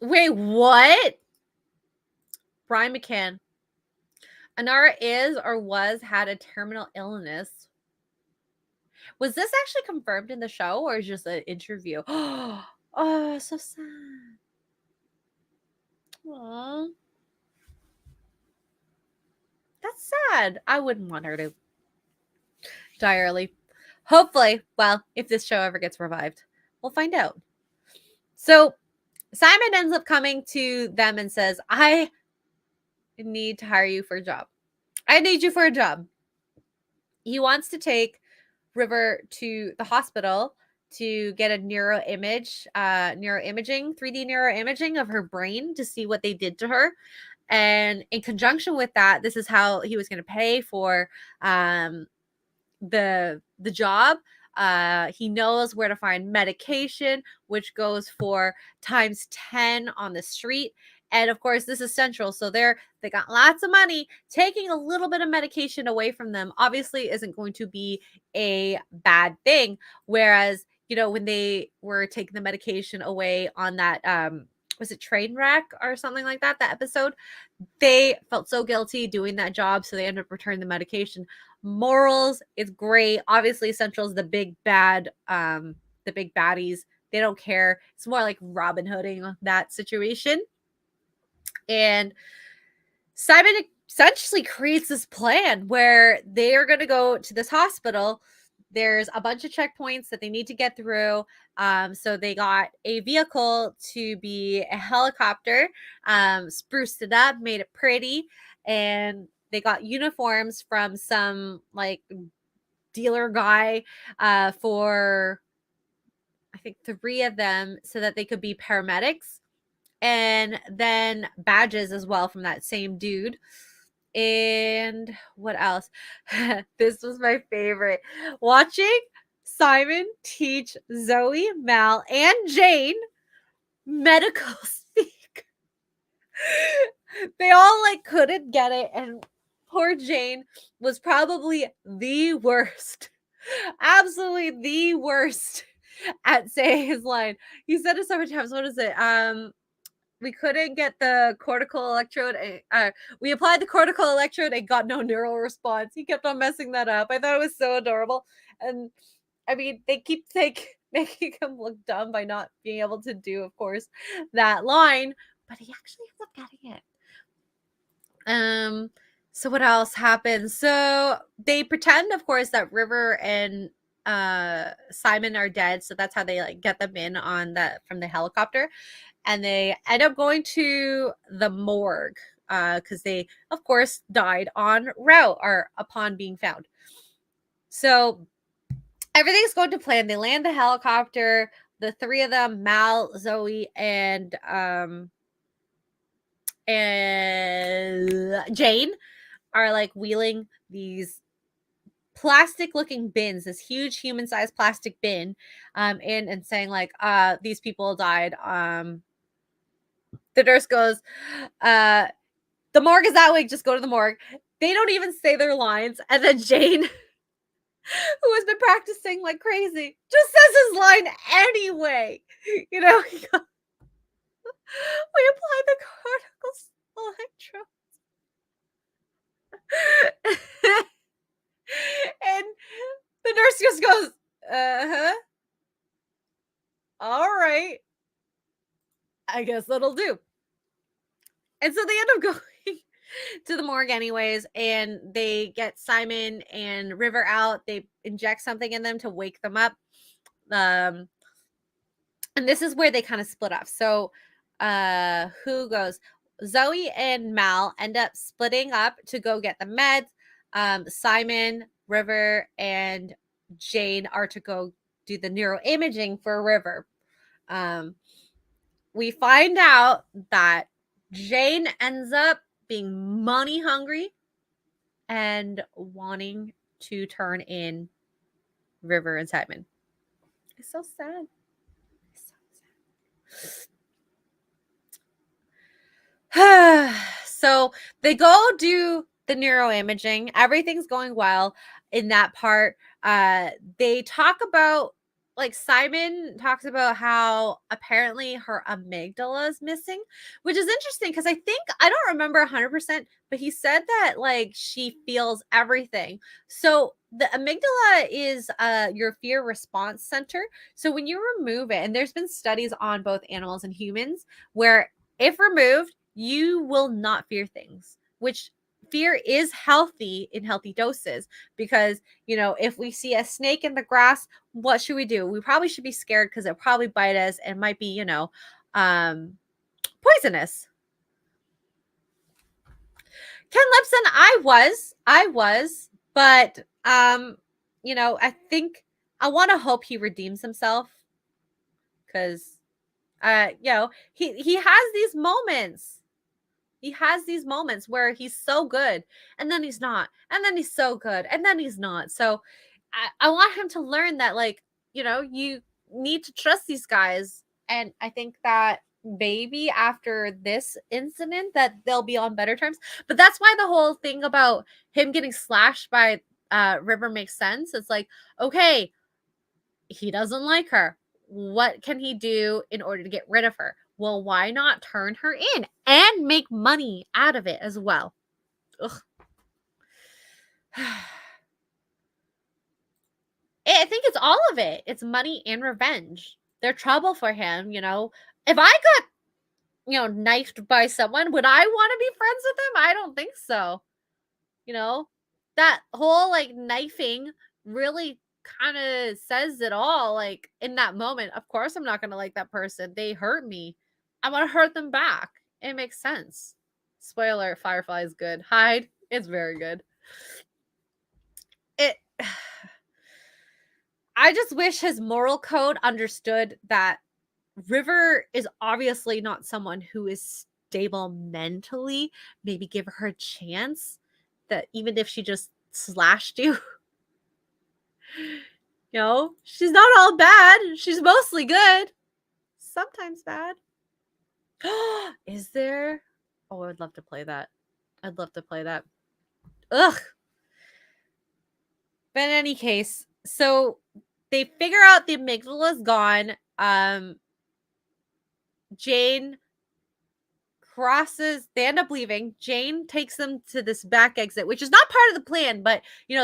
Wait, what? Brian McCann. Inara is or had a terminal illness. Was this actually confirmed in the show or just an interview? Oh, so sad. Aww. That's sad. I wouldn't want her to die early. Hopefully, well, if this show ever gets revived, we'll find out. So Simon ends up coming to them and says, I need to hire you for a job. I need you for a job. He wants to take River to the hospital to get a 3D neuroimaging of her brain to see what they did to her. And in conjunction with that, this is how he was going to pay for the job. He knows where to find medication, which goes for times 10 on the street. And of course, this is Central. So they got lots of money. Taking a little bit of medication away from them obviously isn't going to be a bad thing. Whereas, when they were taking the medication away on that, was it train wreck or something like that, that episode, they felt so guilty doing that job. So they ended up returning the medication. Morals is great. Obviously, Central's the big bad, the big baddies. They don't care. It's more like Robin Hooding that situation. And Simon essentially creates this plan where they are going to go to this hospital. There's a bunch of checkpoints that they need to get through. So they got a vehicle to be a helicopter, spruced it up, made it pretty. And they got uniforms from some like dealer guy for, I think, 3 of them so that they could be paramedics. And then badges as well from that same dude. And what else? This was my favorite. Watching Simon teach Zoe, Mal, and Jane medical speak. They all couldn't get it. And poor Jane was probably the worst. Absolutely the worst at saying his line. He said it so many times. What is it? we couldn't get the cortical electrode. We applied the cortical electrode and got no neural response. He kept on messing that up. I thought it was so adorable. And I mean, they keep making him look dumb by not being able to do, of course, that line, but he actually ends up getting it. So what else happens? So they pretend, of course, that River and Simon are dead. So that's how they like get them in on that from the helicopter. And they end up going to the morgue because they, of course, died en route or upon being found. So everything's going to plan. They land the helicopter. The three of them, Mal, Zoe, and Jane, are like wheeling these plastic-looking bins, this huge human-sized plastic bin, in and saying like, these people died. The nurse goes, the morgue is that way. Just go to the morgue. They don't even say their lines, and then Jane, who has been practicing like crazy, just says his line anyway. You know, he goes, we apply the cortical electrode. And the nurse just goes, uh-huh. All right. I guess that'll do. And so they end up going to the morgue anyways, and they get Simon and River out. They inject something in them to wake them up. And this is where they kind of split off. So who goes? Zoe and Mal end up splitting up to go get the meds. Simon, River, and Jane are to go do the neuroimaging for River. We find out that Jane ends up being money hungry and wanting to turn in River and Simon. It's so sad. It's so sad. So they go do the neuroimaging. Everything's going well in that part. They talk about, like, Simon talks about how apparently her amygdala is missing, which is interesting because I don't remember 100%, but he said that like she feels everything. So the amygdala is your fear response center. So when you remove it, and there's been studies on both animals and humans where if removed, you will not fear things, which fear is healthy in healthy doses because, you know, if we see a snake in the grass, what should we do? We probably should be scared because it'll probably bite us and might be, you know, poisonous. Ken Lipson, I was, but you know, I think I want to hope he redeems himself because you know, he has these moments. He has these moments where he's so good and then he's not, and then he's so good and then he's not. So I want him to learn that, like, you know, you need to trust these guys. And I think that maybe after this incident that they'll be on better terms. But that's why the whole thing about him getting slashed by River makes sense. It's like, okay, he doesn't like her. What can he do in order to get rid of her? Well, why not turn her in and make money out of it as well? Ugh. I think it's all of it. It's money and revenge. They're trouble for him, you know. If I got, you know, knifed by someone, would I want to be friends with them? I don't think so. You know, that whole like knifing really kind of says it all. Like in that moment, of course, I'm not going to like that person. They hurt me. I'm going to hurt them back. It makes sense. Spoiler, Firefly is good. Hide, it's very good. I just wish his moral code understood that River is obviously not someone who is stable mentally. Maybe give her a chance that even if she just slashed you, you know, she's not all bad. She's mostly good. Sometimes bad. Is there? Oh, I'd love to play that. I'd love to play that. Ugh. But in any case, so they figure out the amygdala's gone. Jane they end up leaving. Jane takes them to this back exit, which is not part of the plan, but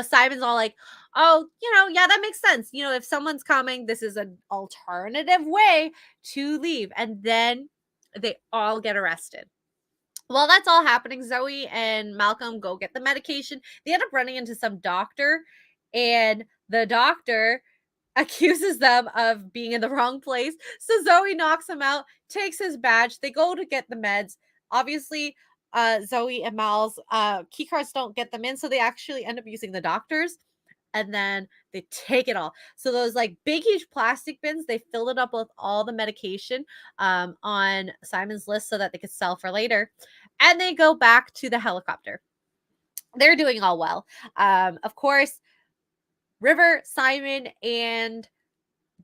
Simon's all like, oh, yeah, that makes sense. If someone's coming, this is an alternative way to leave. And then they all get arrested. While that's all happening, Zoe and Malcolm go get the medication. They end up running into some doctor, and the doctor accuses them of being in the wrong place. So Zoe knocks him out, takes his badge. They go to get the meds. Obviously, Zoe and Mal's key cards don't get them in, so they actually end up using the doctor's. And then they take it all. So those like big, huge plastic bins, they filled it up with all the medication on Simon's list so that they could sell for later. And they go back to the helicopter. They're doing all well. Of course, River, Simon, and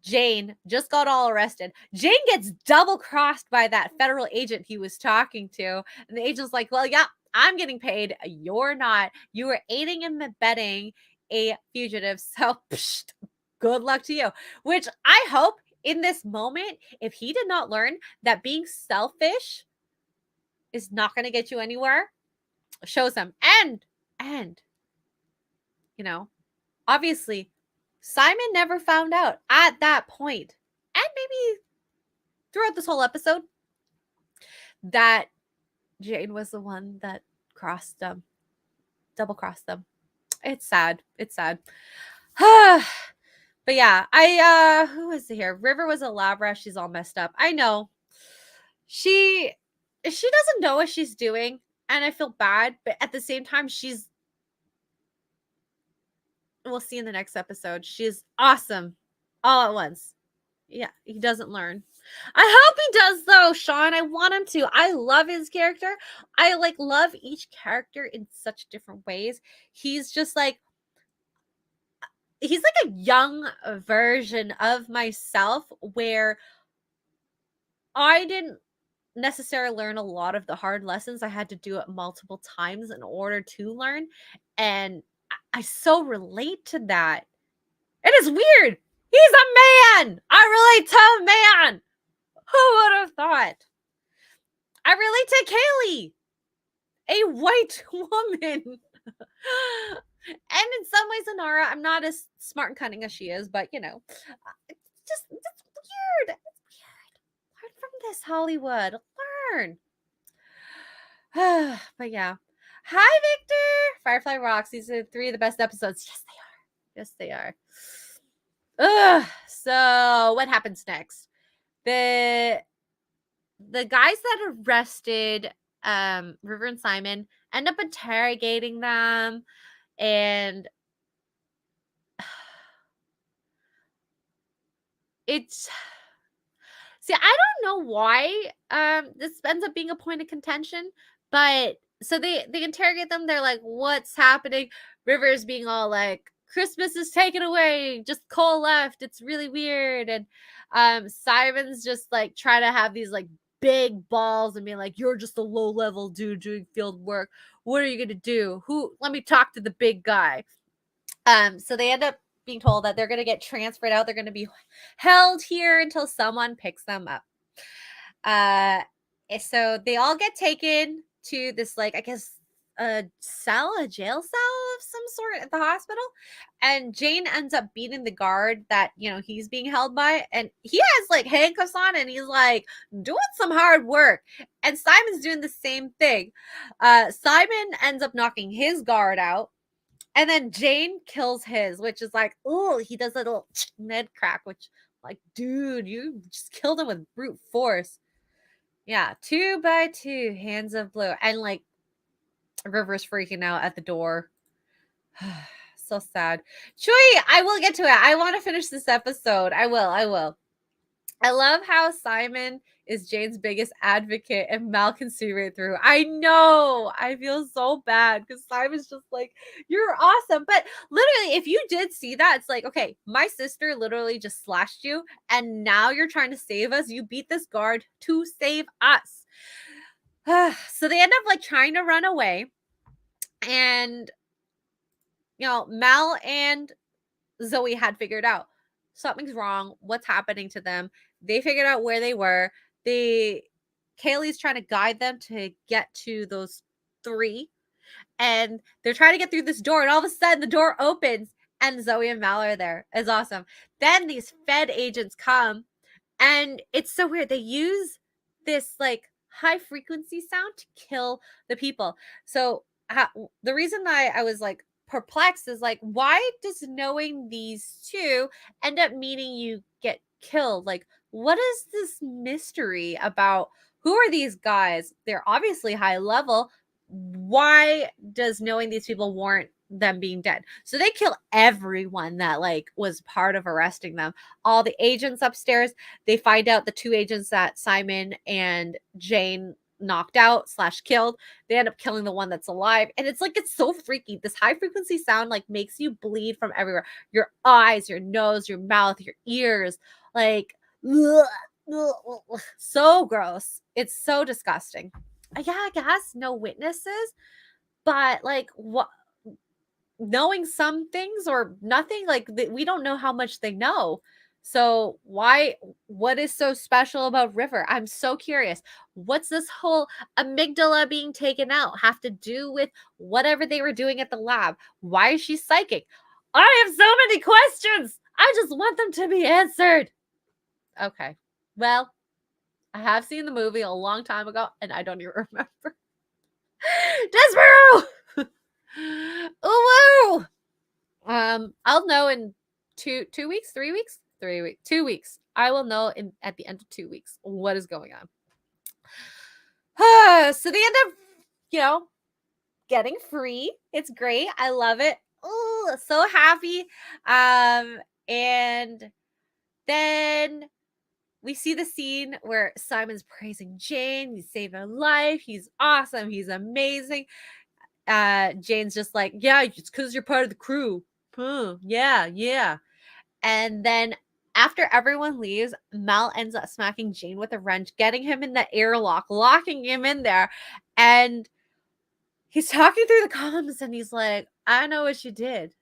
Jane just got all arrested. Jane gets double crossed by that federal agent he was talking to. And the agent's like, well, yeah, I'm getting paid. You're not. You were aiding and abetting a fugitive. So good luck to you. Which I hope in this moment, if he did not learn that being selfish is not going to get you anywhere, shows him. And obviously, Simon never found out at that point, and maybe throughout this whole episode, that Jane was the one that double crossed them. It's sad. But yeah, who is here? River was a lab rat. She's all messed up. I know. She doesn't know what she's doing, and I feel bad, but at the same time, we'll see in the next episode. She's awesome all at once. Yeah, he doesn't learn. I hope he does though, Sean. I want him to. I love his character. I love each character in such different ways. He's like a young version of myself where I didn't necessarily learn a lot of the hard lessons. I had to do it multiple times in order to learn. And I so relate to that. It is weird. He's a man. I relate to a man. Who would have thought? I relate to Kaylee, a white woman. And in some ways, Inara, I'm not as smart and cunning as she is, but it's weird. It's weird. Learn from this, Hollywood. Learn. But yeah. Hi, Victor. Firefly rocks. These are 3 of the best episodes. Yes, they are. So what happens next? The guys that arrested River and Simon end up interrogating them, and it's I don't know why this ends up being a point of contention, but so they interrogate them. They're like, what's happening? River's being all like, Christmas is taken away, just Cole left, it's really weird. And Simon's just like trying to have these like big balls and being like, you're just a low level dude doing field work. What are you gonna do? Let me talk to the big guy. So they end up being told that they're gonna get transferred out. They're gonna be held here until someone picks them up. So they all get taken to this, like, I guess a jail cell of some sort at the hospital. And Jane ends up beating the guard that, he's being held by. And he has like handcuffs on and he's like doing some hard work. And Simon's doing the same thing. Simon ends up knocking his guard out. And then Jane kills his, which is like, oh, he does a little Ned crack, which like, dude, you just killed him with brute force. Yeah, 2 by 2, hands of blue. And like, River's freaking out at the door. So sad. Chewy, I will get to it. I want to finish this episode. I will. I love how Simon is Jane's biggest advocate and Mal can see right through. I know. I feel so bad because Simon's just like, you're awesome. But literally, if you did see that, it's like, okay, my sister literally just slashed you and now you're trying to save us. You beat this guard to save us. So they end up like trying to run away. And, Mal and Zoe had figured out something's wrong. What's happening to them? They figured out where they were. They Kaylee's trying to guide them to get to those 3, and they're trying to get through this door, and all of a sudden the door opens and Zoe and Mal are there. It's awesome. Then these Fed agents come, and it's so weird. They use this like high frequency sound to kill the people. So the reason I was like perplexed is like, why does knowing these 2 end up meaning you get killed? Like, what is this mystery about? Who are these guys? They're obviously high level. Why does knowing these people warrant them being dead? So they kill everyone that like was part of arresting them. All the agents upstairs. They find out the 2 agents that Simon and Jane knocked out / killed. They end up killing the one that's alive, and it's like, it's so freaky. This high frequency sound like makes you bleed from everywhere: your eyes, your nose, your mouth, your ears. Like, so gross. It's so disgusting. Yeah, I guess no witnesses, but like, what, knowing some things or nothing, like we don't know how much they know. So what is so special about River? I'm so curious. What's this whole amygdala being taken out have to do with whatever they were doing at the lab? Why is she psychic? I have so many questions. I just want them to be answered. Okay. Well, I have seen the movie a long time ago and I don't even remember. Desperal! Ooh, I'll know in 2 weeks, 3 weeks, 3 weeks, 2 weeks. I will know at the end of 2 weeks what is going on. So they end up, getting free. It's great. I love it. Oh, so happy. And then we see the scene where Simon's praising Jane. He saved her life. He's awesome. He's amazing. Jane's just like, yeah, it's because you're part of the crew. Yeah. And then after everyone leaves, Mal ends up smacking Jane with a wrench, getting him in the airlock, locking him in there. And he's talking through the comms and he's like, I know what you did.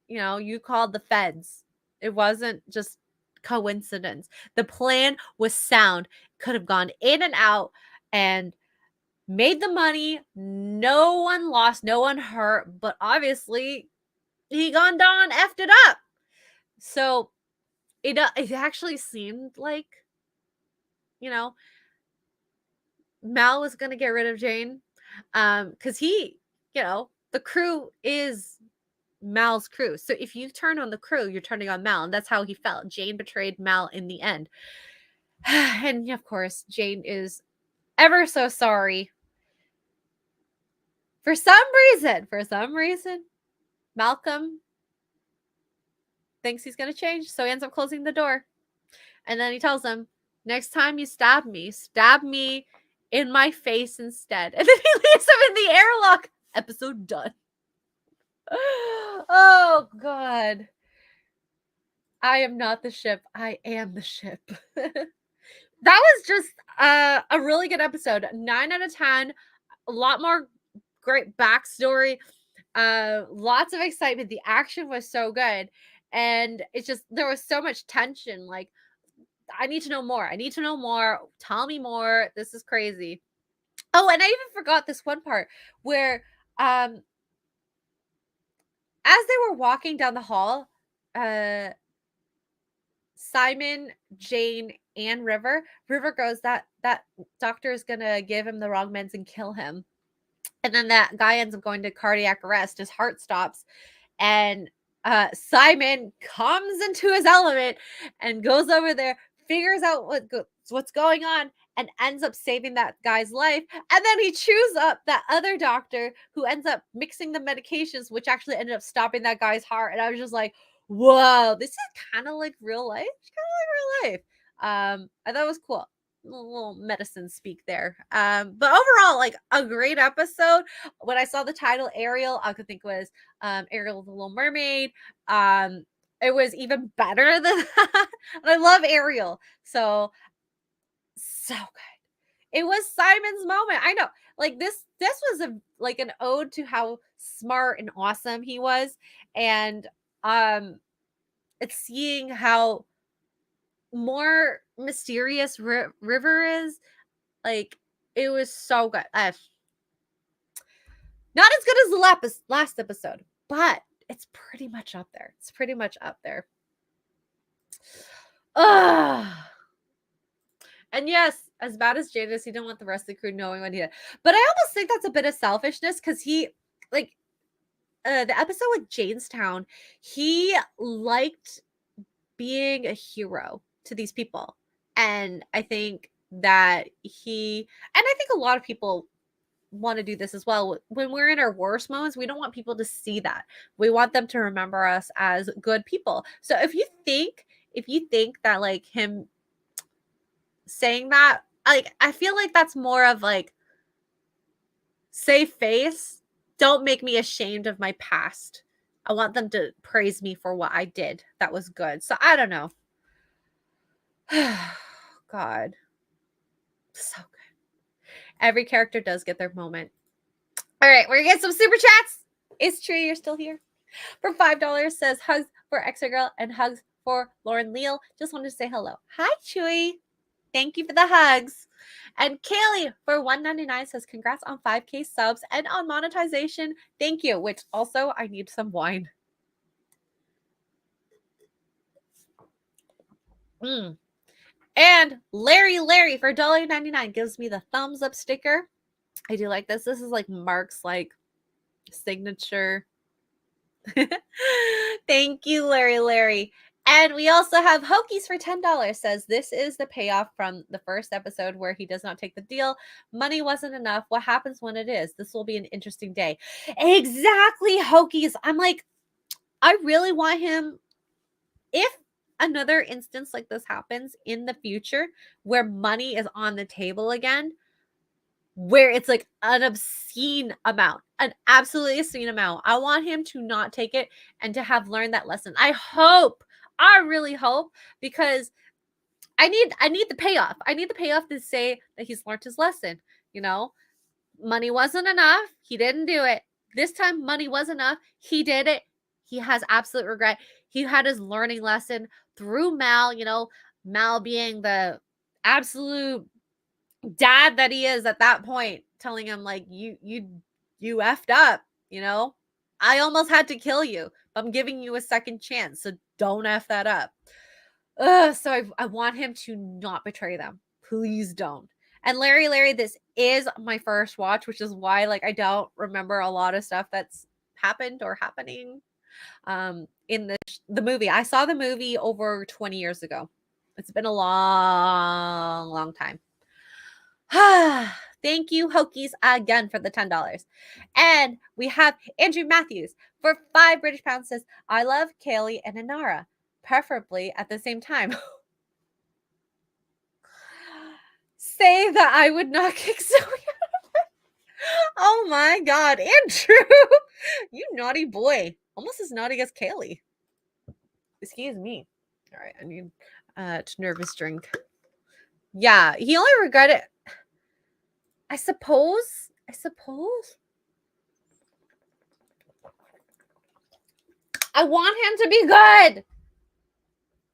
You called the feds. It wasn't just coincidence. The plan was sound. Could have gone in and out and made the money. No one lost, no one hurt, but obviously he gone down, effed it up. So it actually seemed like, Mal was gonna get rid of Jane, because the crew is Mal's crew. So if you turn on the crew, you're turning on Mal, and that's how he felt. Jane betrayed Mal in the end. And of course, Jane is ever so sorry. For some reason, Malcolm thinks he's going to change, so he ends up closing the door. And then he tells him, next time you stab me in my face instead. And then he leaves him in the airlock. Episode done. Oh, God. I am not the ship. I am the ship. That was just a really good episode. 9 out of 10. A lot more great backstory. Lots of excitement. The action was so good. And it's just, there was so much tension. Like, I need to know more. Tell me more. This is crazy. Oh, and I even forgot this one part where as they were walking down the hall, Simon, Jane, and River goes, that doctor is gonna give him the wrong meds and kill him. And then that guy ends up going to cardiac arrest. His heart stops. And Simon comes into his element and goes over there, figures out what's going on, and ends up saving that guy's life. And then he chews up that other doctor who ends up mixing the medications, which actually ended up stopping that guy's heart. And I was just like, whoa, this is kind of like real life. I thought it was cool. A little medicine speak there. But overall, like, a great episode. When I saw the title Ariel, I could think it was Ariel the Little Mermaid. It was even better than that. And I love Ariel. So good. It was Simon's moment. I know. Like, this was an ode to how smart and awesome he was. And it's seeing how more mysterious River is. Like, it was so good. Not as good as the last episode, but it's pretty much up there. It's pretty much up there. Ugh. And yes, as bad as Jade is, he didn't want the rest of the crew knowing what he did. But I almost think that's a bit of selfishness because he, like, the episode with Jaynestown, he liked being a hero to these people. And I think that and I think a lot of people want to do this as well. When we're in our worst moments, we don't want people to see that. We want them to remember us as good people. So if you think that like him saying that, like, I feel like that's more of like, save face, don't make me ashamed of my past. I want them to praise me for what I did that was good. So I don't know. God, so good. Every character does get their moment. All right, we're gonna get some super chats. Is Tree, you're still here? For $5 says hugs for Xray Girl and hugs for Lauren Leal. Just wanted to say hello. Hi, Chewy. Thank you for the hugs. And Kaylee for $1.99 says congrats on 5K subs and on monetization. Thank you. Which also, I need some wine. And Larry for $1.99 gives me the thumbs up sticker. I do like this. This is like Mark's like signature. Thank you, Larry. And we also have Hokies for $10. Says this is the payoff from the first episode where he does not take the deal. Money wasn't enough. What happens when it is? This will be an interesting day. Exactly, Hokies. I'm like, I really want him. If another instance like this happens in the future where money is on the table again, where it's like an obscene amount, an absolutely obscene amount, I want him to not take it and to have learned that lesson. I really hope, because I need the payoff. I need the payoff to say that he's learned his lesson. You know, money wasn't enough. He didn't do it. This time money was enough. He did it. He has absolute regret. He had his learning lesson through Mal, Mal being the absolute dad that he is at that point, telling him like, you effed up, I almost had to kill you. I'm giving you a second chance, so don't F that up. So I want him to not betray them. Please don't. And Larry, this is my first watch, which is why like I don't remember a lot of stuff that's happened or happening in the movie. I saw the movie over 20 years ago. It's been a long time. Thank you, Hokies, again for the $10. And we have Andrew Matthews for £5 says, I love Kaylee and Inara, preferably at the same time. Say that I would not kick Zoe. Oh my God, Andrew, you naughty boy. Almost as naughty as Kaylee. Excuse me. All right, I need to nervous drink. Yeah, he only regretted. I suppose. I want him to be good.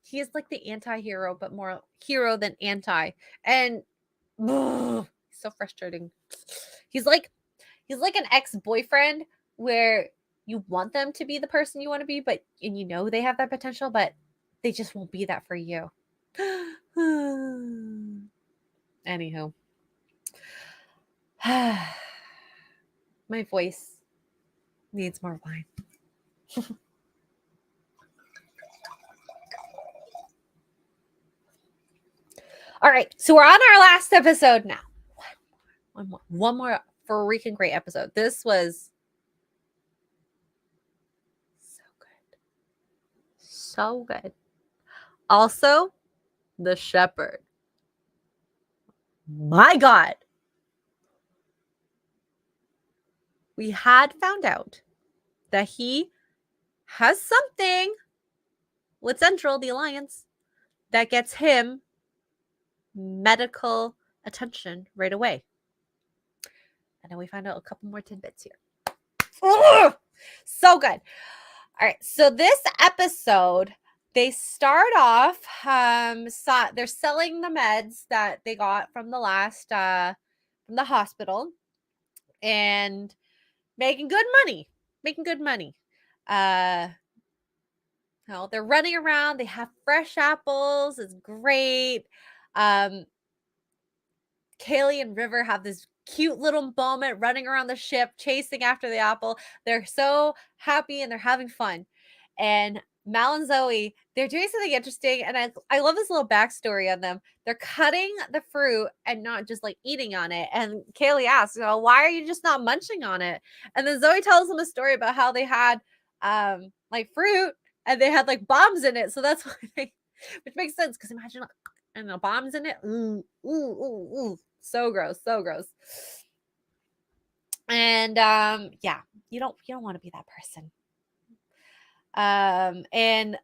He is like the anti-hero, but more hero than anti. And he's so frustrating. He's like an ex-boyfriend where you want them to be the person you want to be, and they have that potential, but they just won't be that for you. Anywho. My voice needs more wine. All right, so we're on our last episode now. One more freaking great episode. This was so good. Also, the shepherd. My God. We had found out that he has something with Central, the Alliance, that gets him medical attention right away. And then we find out a couple more tidbits here. Ugh! So good. All right. So this episode, they start off, they're selling the meds that they got from the last, from the hospital and making good money, they're running around, they have fresh apples, it's great. Um, Kaylee and River have this cute little moment running around the ship, chasing after the apple. They're so happy and they're having fun. And Mal and Zoe, they're doing something interesting. And I love this little backstory on them. They're cutting the fruit and not just like eating on it. And Kaylee asks, why are you just not munching on it? And then Zoe tells them a story about how they had like fruit and they had like bombs in it. So that's why which makes sense because imagine and the bombs in it. Ooh, ooh, ooh, ooh. So gross, so gross. And yeah, you don't want to be that person. And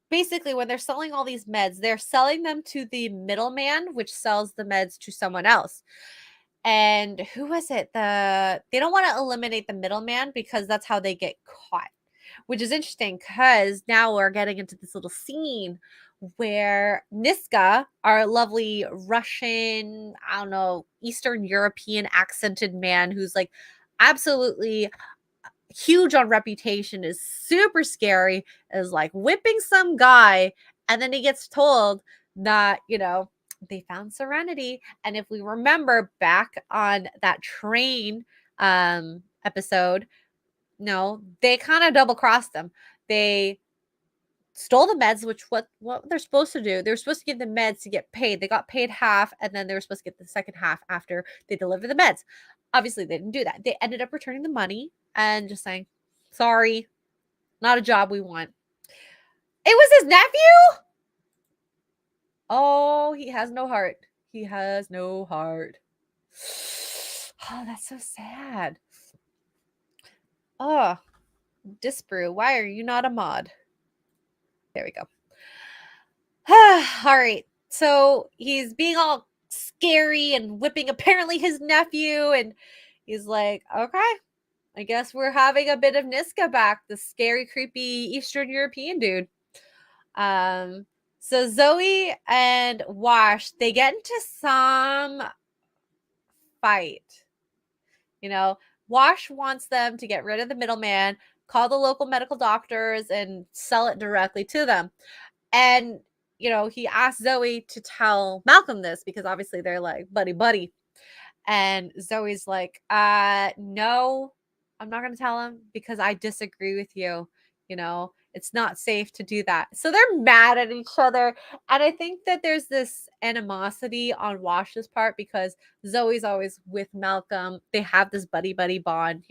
basically when they're selling all these meds, they're selling them to the middleman, which sells the meds to someone else. And who was it? They don't want to eliminate the middleman because that's how they get caught, which is interesting because now we're getting into this little scene where Niska, our lovely Russian, I don't know, Eastern European accented man who's like absolutely huge on reputation, is super scary, is like whipping some guy. And then he gets told that, they found Serenity. And if we remember back on that train episode, no, they kind of double crossed them. They stole the meds, which what they're supposed to do. They were supposed to give the meds to get paid. They got paid half, and then they were supposed to get the second half after they delivered the meds. Obviously, they didn't do that. They ended up returning the money and just saying, sorry, not a job we want. It was his nephew? Oh, he has no heart. He has no heart. Oh, that's so sad. Oh, Disbrew, why are you not a mod? There we go. All right. So he's being all scary and whipping apparently his nephew. And he's like, okay, I guess we're having a bit of Niska back, the scary, creepy Eastern European dude. So Zoe and Wash, they get into some fight. Wash wants them to get rid of the middleman, call the local medical doctors, and sell it directly to them. And, he asked Zoe to tell Malcolm this because obviously they're like buddy. And Zoe's like, no, I'm not going to tell him because I disagree with you. It's not safe to do that. So they're mad at each other. And I think that there's this animosity on Wash's part because Zoe's always with Malcolm. They have this buddy bond.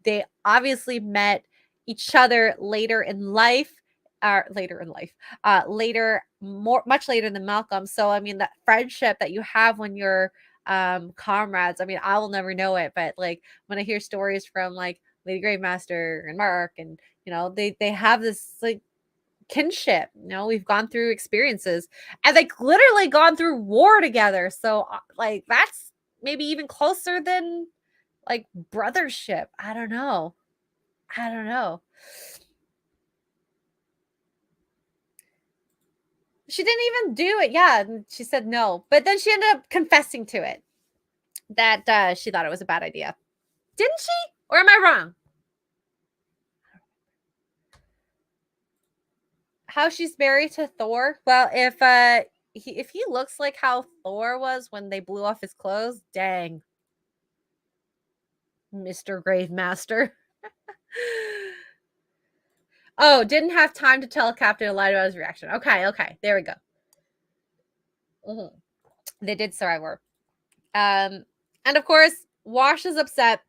They obviously met each other later in life. Much later than Malcolm. So I mean, that friendship that you have when you're comrades, I mean, I will never know it, but like when I hear stories from like Lady Gravemaster and Mark, and they have this like kinship. We've gone through experiences and like literally gone through war together, so like that's maybe even closer than like brothership. I don't know. She didn't even do it. Yeah, she said no, but then she ended up confessing to it that she thought it was a bad idea. Didn't she? Or am I wrong? How she's married to Thor? Well, if he looks like how Thor was when they blew off his clothes, dang, Mr. Gravemaster. Oh, didn't have time to tell Captain a lie about his reaction. Okay, there we go. They did survivor. And of course, Wash is upset.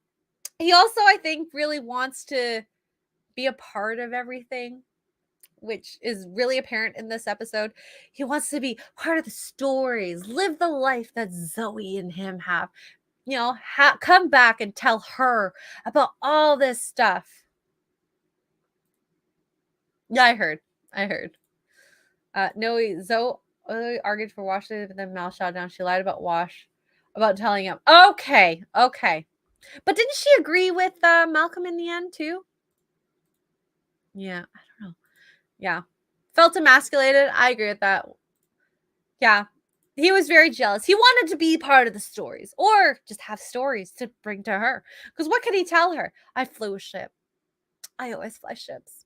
He also, I think, really wants to be a part of everything, which is really apparent in this episode. He wants to be part of the stories, live the life that Zoe and him have. Come back and tell her about all this stuff. Yeah, I heard. No, Zoe argued for Wash, but then Mal shot down. She lied about Wash, about telling him. Okay. But didn't she agree with Malcolm in the end too? Yeah, I don't know. Yeah. Felt emasculated. I agree with that. Yeah. He was very jealous. He wanted to be part of the stories or just have stories to bring to her. Because what could he tell her? I flew a ship. I always fly ships.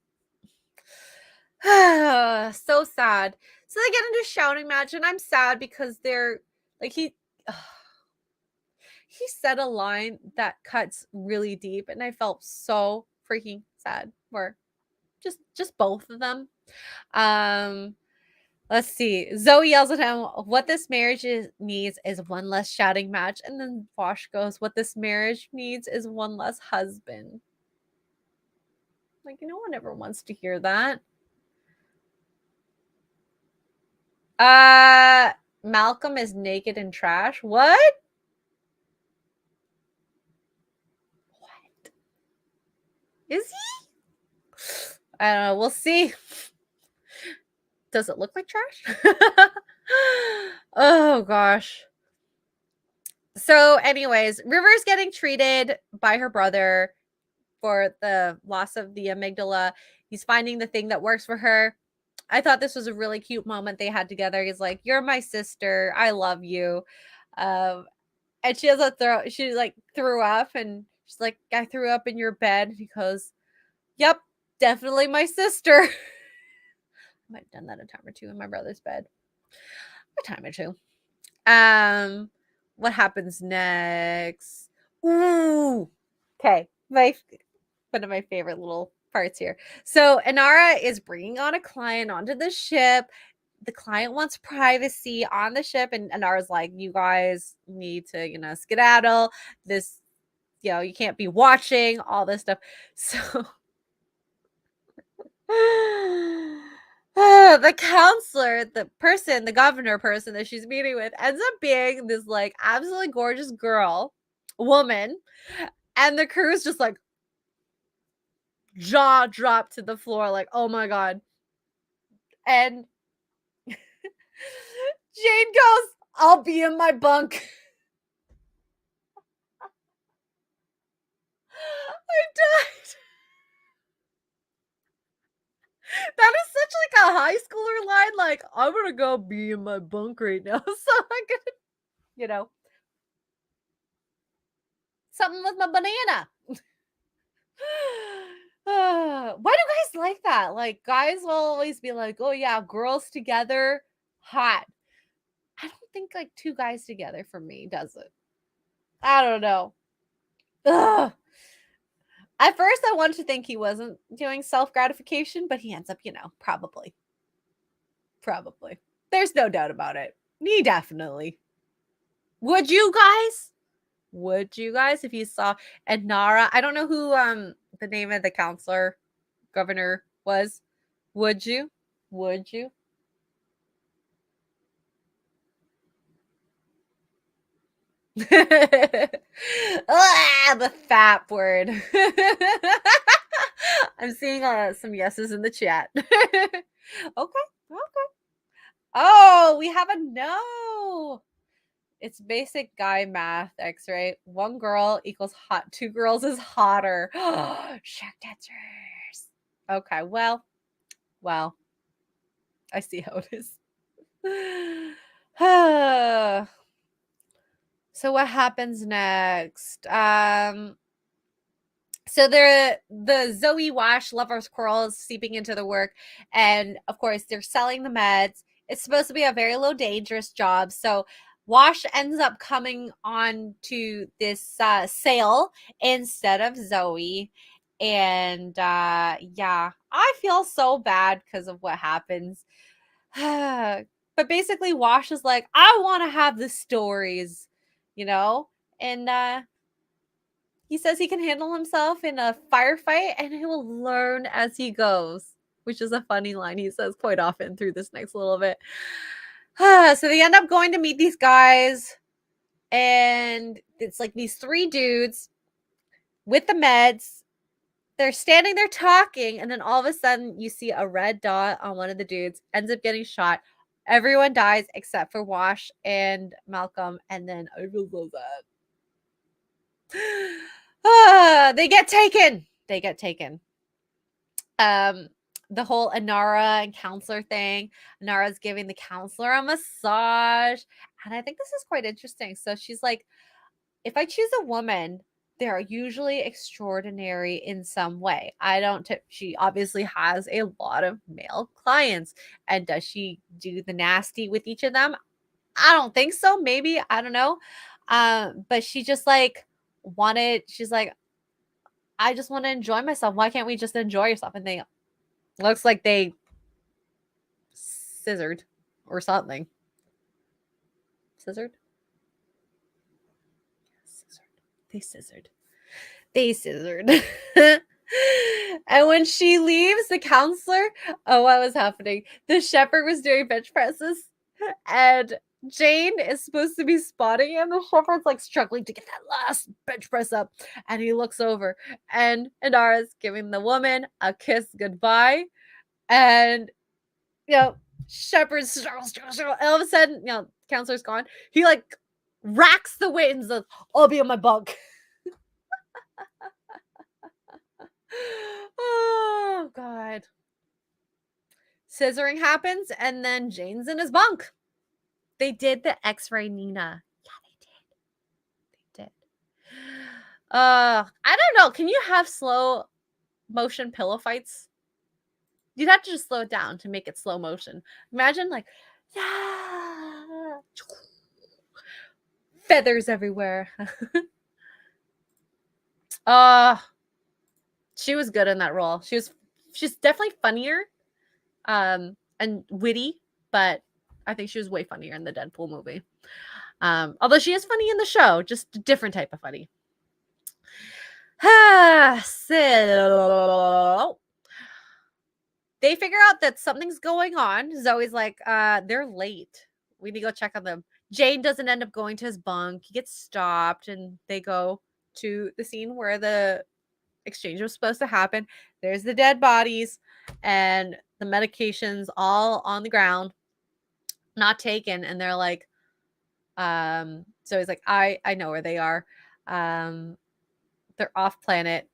So sad. So they get into a shouting match, and I'm sad because they're like he said a line that cuts really deep, and I felt so freaking sad for just both of them. Let's see. Zoe yells at him, "What this marriage needs is one less shouting match," and then Wash goes, "What this marriage needs is one less husband." Like, no one ever wants to hear that. Malcolm is naked and trash. What? What? Is he? I don't know. We'll see. Does it look like trash? Oh gosh. So, anyways, River's getting treated by her brother for the loss of the amygdala. He's finding the thing that works for her. I thought this was a really cute moment they had together. He's like, "You're my sister. I love you." And she has a throw. She like threw up, and she's like, "I threw up in your bed." And he goes, "Yep, definitely my sister." I might have done that a time or two in my brother's bed. A time or two. What happens next? Ooh. Okay. One of my favorite little parts here. So Inara is bringing on a client onto the ship. The client wants privacy on the ship, and Inara's like, "You guys need to, skedaddle. This, you can't be watching all this stuff." So the counselor, the governor person that she's meeting with, ends up being this like absolutely gorgeous woman, and the crew's just like jaw dropped to the floor, like, "Oh my god!" And Jane goes, "I'll be in my bunk." I died. That is such like a high schooler line. Like, "I'm gonna go be in my bunk right now, so I'm gonna, you know, something with my banana." Why do guys like that? Like, guys will always be like, "Oh yeah, girls together, hot." I don't think like two guys together for me does it. I don't know. Ugh. At first, I wanted to think he wasn't doing self gratification, but he ends up, probably. Probably. There's no doubt about it. He definitely. Would you guys? Would you guys if you saw Inara? I don't know who the name of the counselor governor was. Would you? Would you? The fat word. I'm seeing some yeses in the chat. Okay. Okay. Oh, we have a no. It's basic guy math, Xray. One girl equals hot. Two girls is hotter. Shack dancers. Okay, well, I see how it is. So what happens next? So the Zoe Wash lovers quarrel is seeping into the work, and of course they're selling the meds. It's supposed to be a very low dangerous job, so Wash ends up coming on to this sale instead of Zoe, and yeah, I feel so bad because of what happens. But basically, Wash is like, "I want to have the stories, you know," and he says he can handle himself in a firefight and he will learn as he goes, which is a funny line he says quite often through this next little bit. So they end up going to meet these guys, and it's like these three dudes with the meds. They're standing there talking, and then all of a sudden you see a red dot on one of the dudes, ends up getting shot. Everyone dies except for Wash and Malcolm, and then I feel so sad. They get taken. Um, the whole Inara and counselor thing. Inara's giving the counselor a massage. And I think this is quite interesting. So she's like, if I choose a woman, they're usually extraordinary in some way. She obviously has a lot of male clients. And does she do the nasty with each of them? I don't think so. Maybe. I don't know. But she just like she's like, I just want to enjoy myself. Why can't we just enjoy yourself? And they looks like they scissored or something. Scissored? They scissored. And when she leaves, the counselor, oh, what was happening? The shepherd was doing bench presses, and Jane is supposed to be spotting him. The shepherd's like struggling to get that last bench press up, and he looks over, and Inara's giving the woman a kiss goodbye, and shepherd struggles, and all of a sudden, counselor's gone. He like racks the weight and says, "I'll be on my bunk." Oh God. Scissoring happens, and then Jane's in his bunk. They did the Xray Nina. Yeah, they did. I don't know. Can you have slow motion pillow fights? You'd have to just slow it down to make it slow motion. Imagine like, yeah, feathers everywhere. She was good in that role. She's definitely funnier, and witty, but I think she was way funnier in the Deadpool movie. Although she is funny in the show, just a different type of funny. So they figure out that something's going on. Zoe's like, they're late. We need to go check on them. Jane doesn't end up going to his bunk. He gets stopped, and they go to the scene where the exchange was supposed to happen. There's the dead bodies and the medications all on the ground, not taken. And they're like, so he's like, I know where they are. They're off planet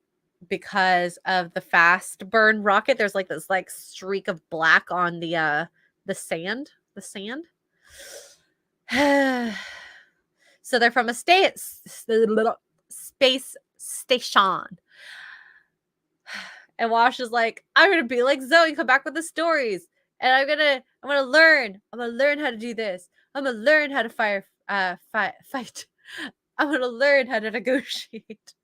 because of the fast burn rocket. There's like this like streak of black on the sand. So they're from a space station. And Wash is like, I'm gonna be like Zoe, come back with the stories, and I'm gonna learn how to do this. I'm gonna learn how to fight. I'm gonna learn how to negotiate.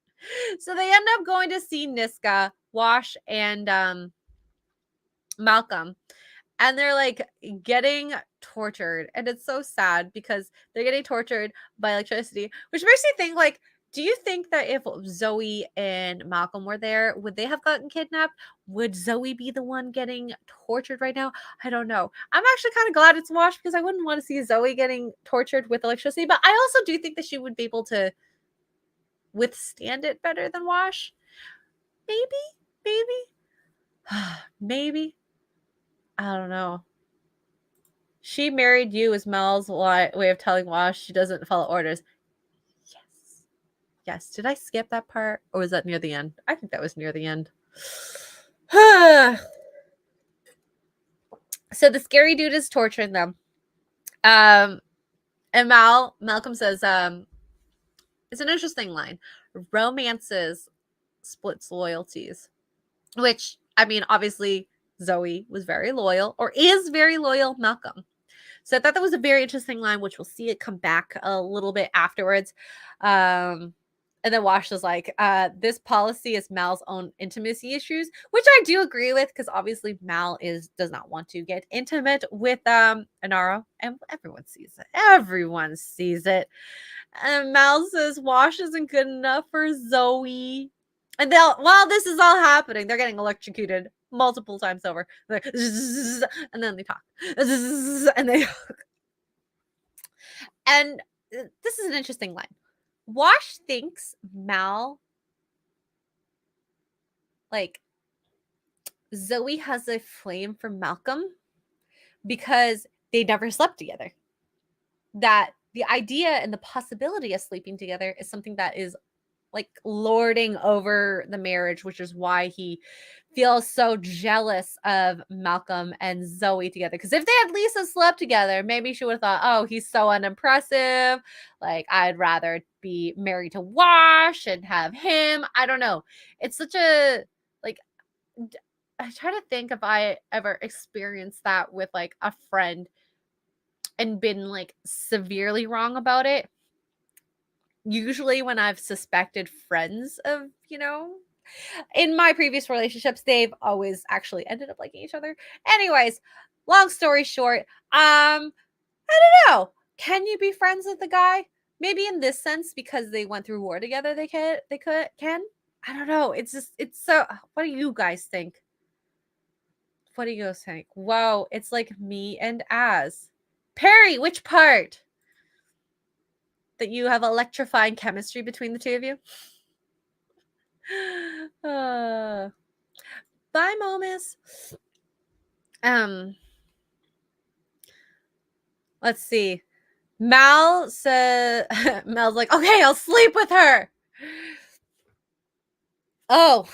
So they end up going to see Niska, Wash, and Malcolm, and they're like getting tortured, and it's so sad because they're getting tortured by electricity, which makes me think like, do you think that if Zoe and Malcolm were there, would they have gotten kidnapped? Would Zoe be the one getting tortured right now? I don't know. I'm actually kind of glad it's Wash because I wouldn't want to see Zoe getting tortured with electricity, but I also do think that she would be able to withstand it better than Wash. Maybe. Maybe. I don't know. She married you is Mel's way of telling Wash she doesn't follow orders. Yes. Did I skip that part? Or was that near the end? I think that was near the end. So the scary dude is torturing them. And Malcolm says, it's an interesting line. Romances splits loyalties. Which, I mean, obviously Zoe was very loyal, or is very loyal, Malcolm. So I thought that was a very interesting line, which we'll see it come back a little bit afterwards. And then Wash is like, this policy is Mal's own intimacy issues, which I do agree with, because obviously Mal does not want to get intimate with Inara, and everyone sees it. Everyone sees it. And Mal says Wash isn't good enough for Zoe. And while this is all happening, they're getting electrocuted multiple times over. Like, and then they talk. And they and this is an interesting line. Wash thinks Mal, like, Zoe has a flame for Malcolm because they never slept together. That the idea and the possibility of sleeping together is something that is like lording over the marriage, which is why he feels so jealous of Malcolm and Zoe together. Because if they had Lisa slept together, maybe she would have thought, oh, he's so unimpressive. Like, I'd rather be married to Wash and have him. I don't know. It's such a, like, I try to think if I ever experienced that with like a friend and been like severely wrong about it. Usually when I've suspected friends of, in my previous relationships, they've always actually ended up liking each other. Anyways, long story short, I don't know. Can you be friends with the guy? Maybe in this sense, because they went through war together, they can. I don't know. It's so. What do you guys think? What do you guys think? Whoa, it's like me and Az. Perry, which part? That you have electrifying chemistry between the two of you? Bye, Momus. Let's see. Mal said, Mel's like, okay, I'll sleep with her. Oh.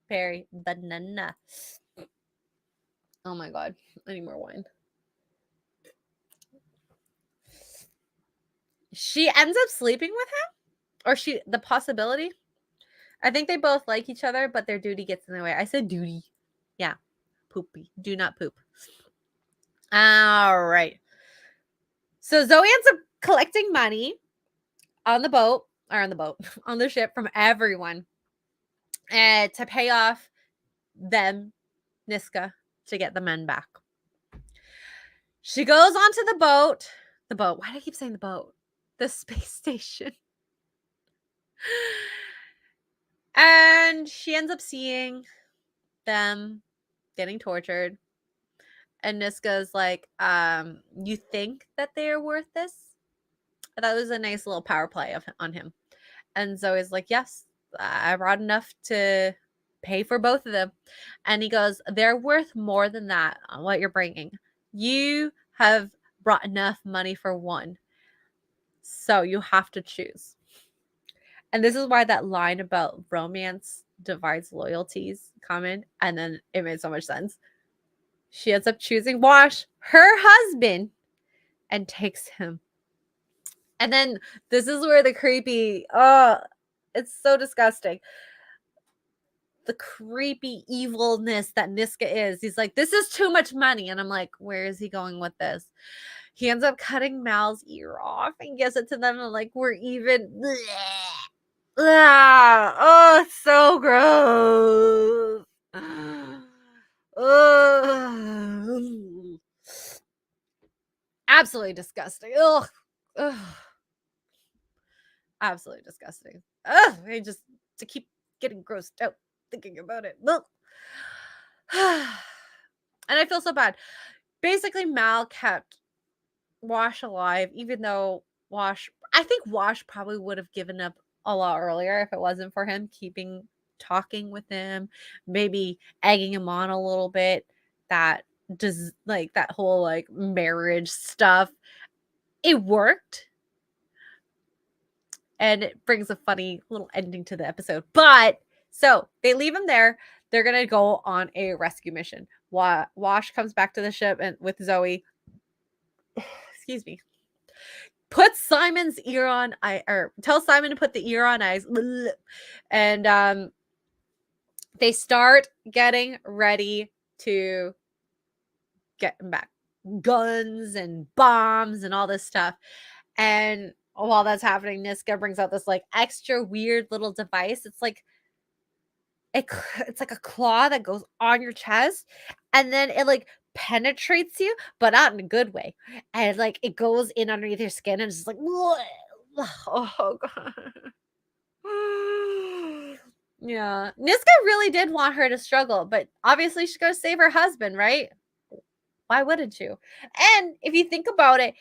Perry, banana. Oh my God. I need more wine. She ends up sleeping with him? Or the possibility? I think they both like each other, but their duty gets in the way. I said duty. Yeah. Poopy. Do not poop. All right. So Zoe ends up collecting money on the ship from everyone to pay off them, Niska, to get the men back. She goes onto the boat. The boat. Why do I keep saying the boat? The space station. And she ends up seeing them getting tortured. And Niska's like, you think that they are worth this? That was a nice little power play on him. And Zoe's like, yes, I brought enough to pay for both of them. And he goes, they're worth more than that on what you're bringing. You have brought enough money for one. So you have to choose. And this is why that line about romance divides loyalties common. And then it made so much sense. She ends up choosing Wash, her husband, and takes him. And then this is where the creepy, it's so disgusting. The creepy evilness that Niska is. He's like, this is too much money. And I'm like, where is he going with this? He ends up cutting Mal's ear off and gives it to them. And like, we're even. Oh, it's so gross. Absolutely disgusting. Ugh. Absolutely disgusting. I just to keep getting grossed out thinking about it. And I feel so bad. Basically, Mal kept Wash alive, even though I think Wash probably would have given up a lot earlier if it wasn't for him talking with him, maybe egging him on a little bit. That does like that whole like marriage stuff. It worked. And it brings a funny little ending to the episode. But so they leave him there. They're going to go on a rescue mission. Wash comes back to the ship and with Zoe. Excuse me. Puts Simon's ear on, or tells Simon to put the ear on eyes. And they start getting ready to get him back. Guns and bombs and all this stuff. And while that's happening, Niska brings out this like extra weird little device. It's like a claw that goes on your chest, and then it like penetrates you, but not in a good way. And like it goes in underneath your skin, and it's just like, oh god. Yeah, Niska really did want her to struggle, but obviously she's gonna save her husband, right? Why wouldn't you? And if you think about it,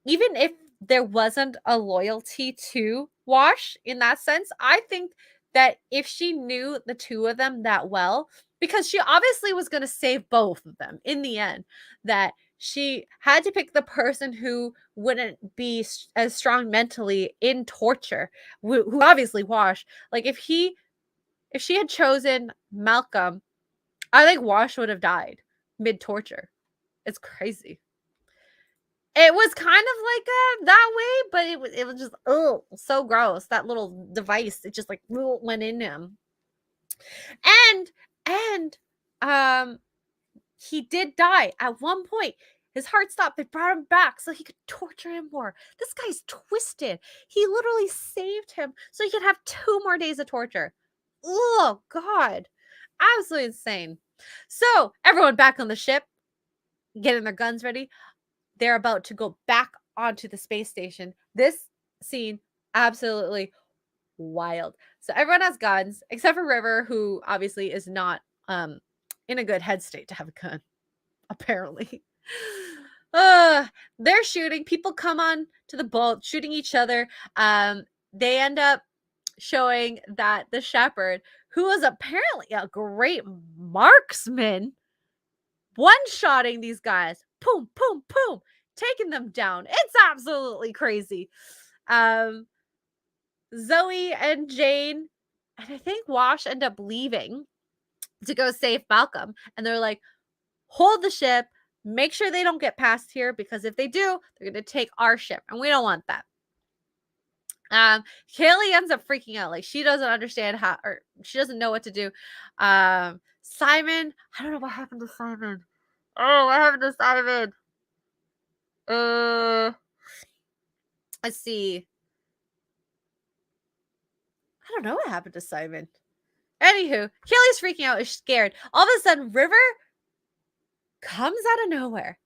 even if there wasn't a loyalty to Wash in that sense, I think that if she knew the two of them that well, because she obviously was going to save both of them in the end, that she had to pick the person who wouldn't be as strong mentally in torture, who obviously Wash. Like if she had chosen Malcolm, I think Wash would have died mid torture. It's crazy. It was kind of like that way, but it was just so gross. That little device, it just like went in him. And he did die at one point. His heart stopped. They brought him back so he could torture him more. This guy's twisted. He literally saved him so he could have 2 more days of torture. Oh, God. Absolutely insane. So, everyone back on the ship, getting their guns ready. They're about to go back onto the space station. This scene, absolutely wild. So, everyone has guns, except for River, who obviously is not in a good head state to have a gun. Apparently. They're shooting. People come on to the boat, shooting each other. They end up showing that the shepherd, who was apparently a great marksman, one-shotting these guys. Boom, boom, boom. Taking them down. It's absolutely crazy. Zoe and Jane, and I think Wash end up leaving to go save Malcolm. And they're like, hold the ship, make sure they don't get past here, because if they do, they're going to take our ship, and we don't want that. Kaylee ends up freaking out. Like, she doesn't understand how, or she doesn't know what to do. Simon, I don't know what happened to Simon. Oh, what happened to Simon? Let's see. I don't know what happened to Simon. Anywho, Kaylee's freaking out. Is scared. All of a sudden, River comes out of nowhere,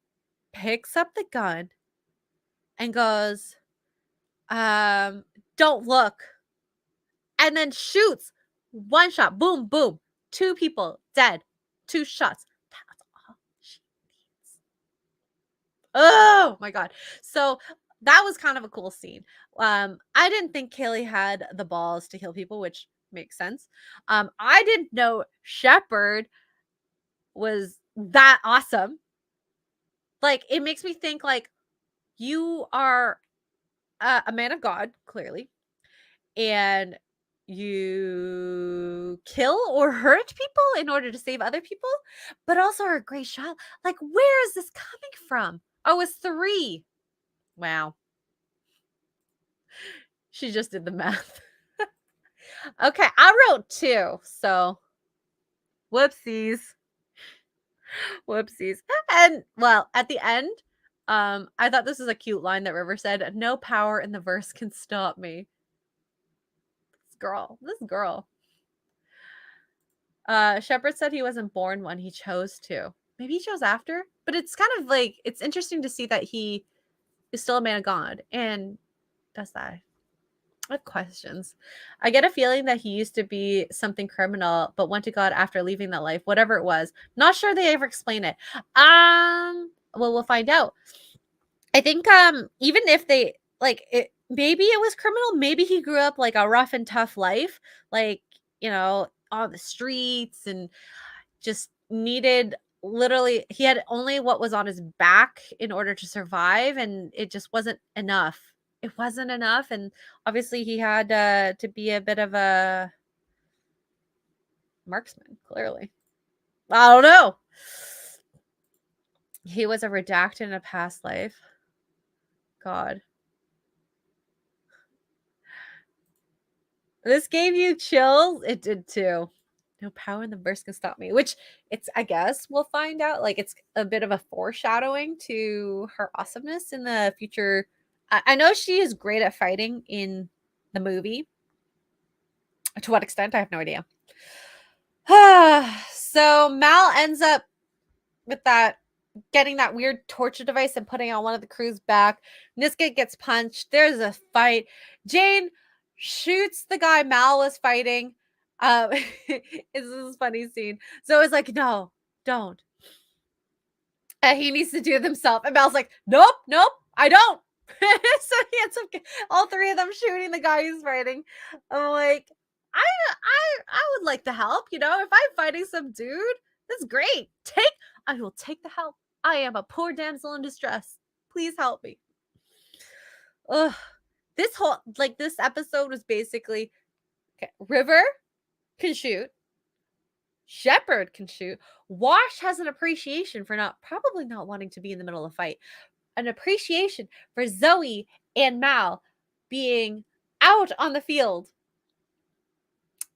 picks up the gun, and goes, don't look. And then shoots. 1 shot. Boom, boom. 2 people dead. 2 shots. That's all she needs. Oh my God. So that was kind of a cool scene. I didn't think Kaylee had the balls to kill people, which makes sense. I didn't know Shepherd was that awesome. Like, it makes me think, like, you are a man of God, clearly, and you kill or hurt people in order to save other people, but also are a great shot. Like, where is this coming from? Oh, it's 3. Wow. She just did the math. Okay, I wrote 2, so whoopsies. Whoopsies. And, well, at the end, I thought this was a cute line that River said, no power in the verse can stop me. This girl. Shepard said he wasn't born when he chose to. Maybe he chose after, but it's kind of like, it's interesting to see that he is still a man of God and does that. I have questions. I get a feeling that he used to be something criminal, but went to God after leaving that life, whatever it was. Not sure they ever explain it. Well, we'll find out. I think even if they like it, maybe it was criminal. Maybe he grew up like a rough and tough life, like, you know, on the streets, and just needed, literally, he had only what was on his back in order to survive, and it just wasn't enough. It wasn't enough, and obviously he had to be a bit of a marksman, clearly. I don't know. He was a redacted in a past life. God. This gave you chills? It did too. No power in the verse can stop me. Which, it's, I guess we'll find out. Like, it's a bit of a foreshadowing to her awesomeness in the future. I know she is great at fighting in the movie. To what extent, I have no idea. So Mal ends up with that, getting that weird torture device and putting on one of the crew's back. Niska gets punched. There's a fight. Jane shoots the guy Mal was fighting. It's this funny scene. So it's like, no, don't. And he needs to do it himself. And Mal's like, nope, I don't. So he ends up all 3 of them shooting the guy he's fighting. I'm like, I would like to help, you know, if I'm fighting some dude, that's great. I will take the help. I am a poor damsel in distress. Please help me. Ugh. This episode was basically, okay, River can shoot. Shepherd can shoot. Wash has an appreciation for probably not wanting to be in the middle of a fight. An appreciation for Zoe and Mal being out on the field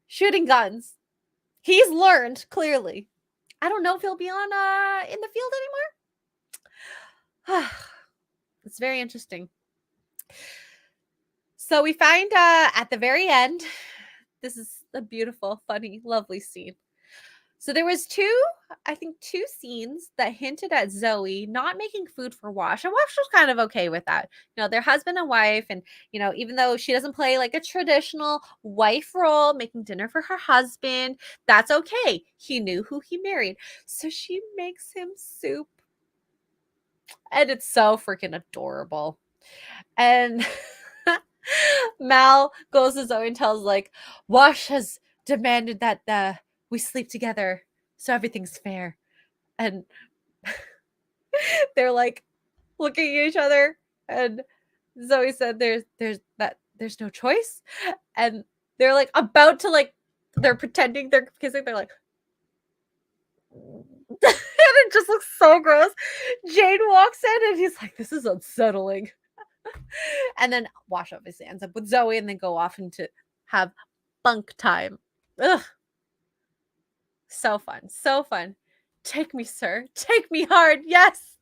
shooting guns. He's learned, clearly. I don't know if he'll be on in the field anymore. It's very interesting. So we find at the very end, this is a beautiful, funny, lovely scene. So there was two scenes that hinted at Zoe not making food for Wash. And Wash was kind of okay with that. You know, they're husband and wife. And, you know, even though she doesn't play like a traditional wife role, making dinner for her husband, that's okay. He knew who he married. So she makes him soup. And it's so freaking adorable. And Mal goes to Zoe and tells, like, Wash has demanded that we sleep together so everything's fair. And they're like looking at each other, and Zoe said there's no choice. And they're like about to, like, they're pretending they're kissing, they're like and it just looks so gross. Jane walks in and he's like, this is unsettling. And then Wash obviously ends up with Zoe and then go off into have bunk time. Ugh. So fun. So fun. Take me, sir. Take me hard. Yes.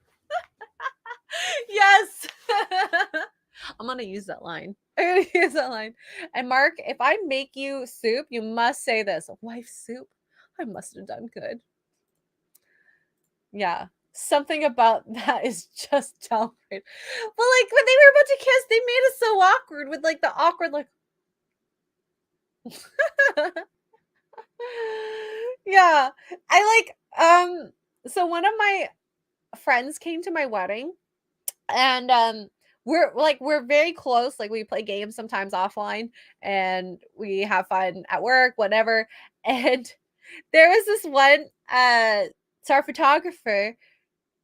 Yes. I'm going to use that line. I'm going to use that line. And Mark, if I make you soup, you must say this. Wife soup? I must have done good. Yeah. Something about that is just downright. But like when they were about to kiss, they made it so awkward with like the awkward like yeah. I like so one of my friends came to my wedding and we're very close. Like we play games sometimes offline and we have fun at work, whatever. And there was this one it's our photographer.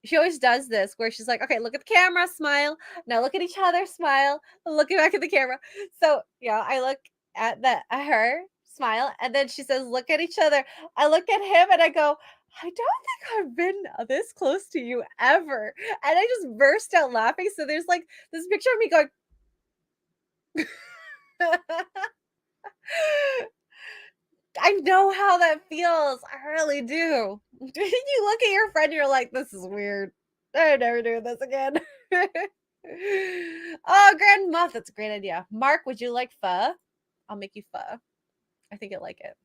She always does this where she's like, okay, look at the camera, smile. Now look at each other, smile. Looking back at the camera. So yeah, I look at her, smile, and then she says, look at each other. I look at him and I go, I don't think I've been this close to you ever. And I just burst out laughing. So there's like this picture of me going I know how that feels. I really do. You look at your friend, you're like, this is weird. I'm never doing this again. Oh, Grand Muff. That's a great idea. Mark, would you like pho? I'll make you pho. I think you'll like it.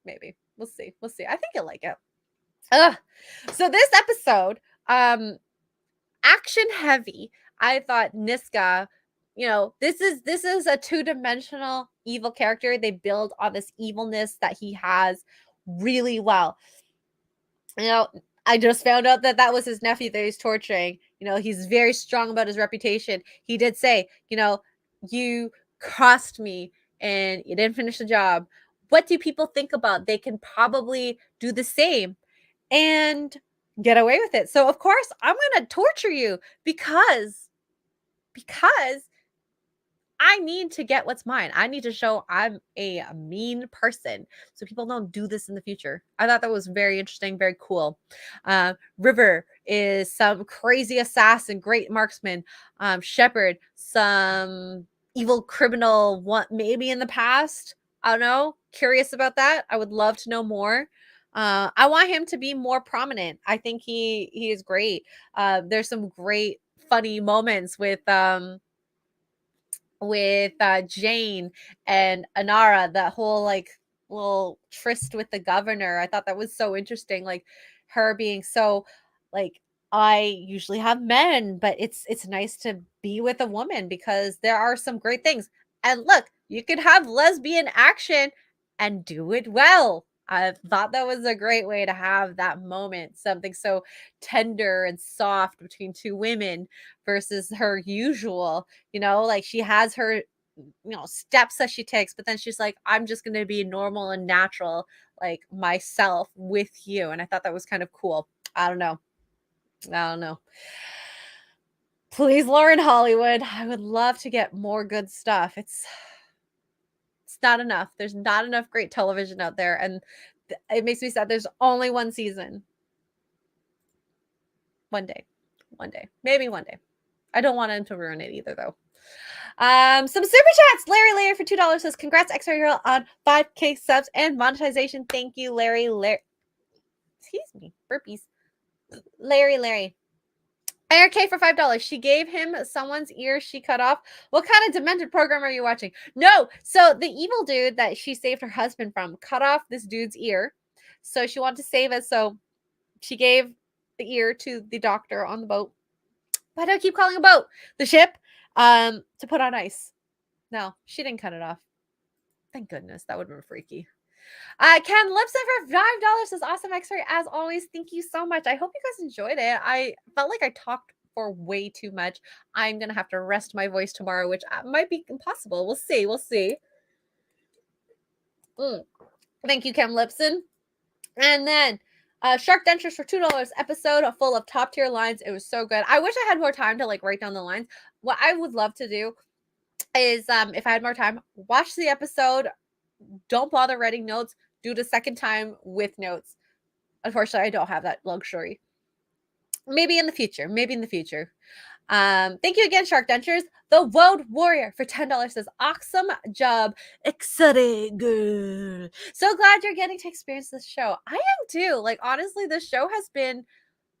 Maybe. We'll see. We'll see. I think you'll like it. So this episode, action heavy. I thought Niska, you know, this is a two-dimensional evil character. They build on this evilness that he has really well. You know, I just found out that was his nephew that he's torturing. You know, he's very strong about his reputation. He did say, you know, you crossed me and you didn't finish the job. What do people think about? They can probably do the same and get away with it. So of course I'm going to torture you because I need to get what's mine. I need to show I'm a mean person so people don't do this in the future. I thought that was very interesting, very cool. River is some crazy assassin, great marksman. Shepherd, some evil criminal, maybe in the past. I don't know. Curious about that. I would love to know more. I want him to be more prominent. I think he is great. There's some great funny moments with Jane and Inara, that whole like little tryst with the governor. I thought that was so interesting. Like her being so like, I usually have men, but it's nice to be with a woman because there are some great things. And look, you could have lesbian action and do it well. I thought that was a great way to have that moment, something so tender and soft between two women versus her usual, you know, like she has her, steps that she takes, but then she's like, I'm just going to be normal and natural, like myself with you. And I thought that was kind of cool. I don't know. I don't know. Please, Lauren Hollywood. I would love to get more good stuff. It's not enough. There's not enough great television out there, and it makes me sad. There's only one season. One day, maybe one day. I don't want him to ruin it either, though. Some super chats. Larry for $2 says, "Congrats, Xray Girl, on 5K subs and monetization." Thank you, Larry. Excuse me, burpees. Larry. ARK for $5. She gave him someone's ear she cut off. What kind of demented program are you watching? No. So the evil dude that she saved her husband from cut off this dude's ear. So she wanted to save it. So she gave the ear to the doctor on the boat. Why do I keep calling a boat? The ship. To put on ice. No, she didn't cut it off. Thank goodness. That would have been freaky. Ken Lipson for $5 is awesome, Xray. As always, thank you so much. I hope you guys enjoyed it. I felt like I talked for way too much. I'm gonna have to rest my voice tomorrow, which might be impossible. We'll see. Thank you, Ken Lipson. And then Shark Dentures for $2 episode full of top tier lines. It was so good. I wish I had more time to like write down the lines. What I would love to do is if I had more time, watch the episode. Don't bother writing notes. Do it a second time with notes. Unfortunately, I don't have that luxury. Maybe in the future. Thank you again, Shark Dentures. The World Warrior for $10 says, "Awesome job, Xray Girl. So glad you're getting to experience this show." I am too. Like, honestly, this show has been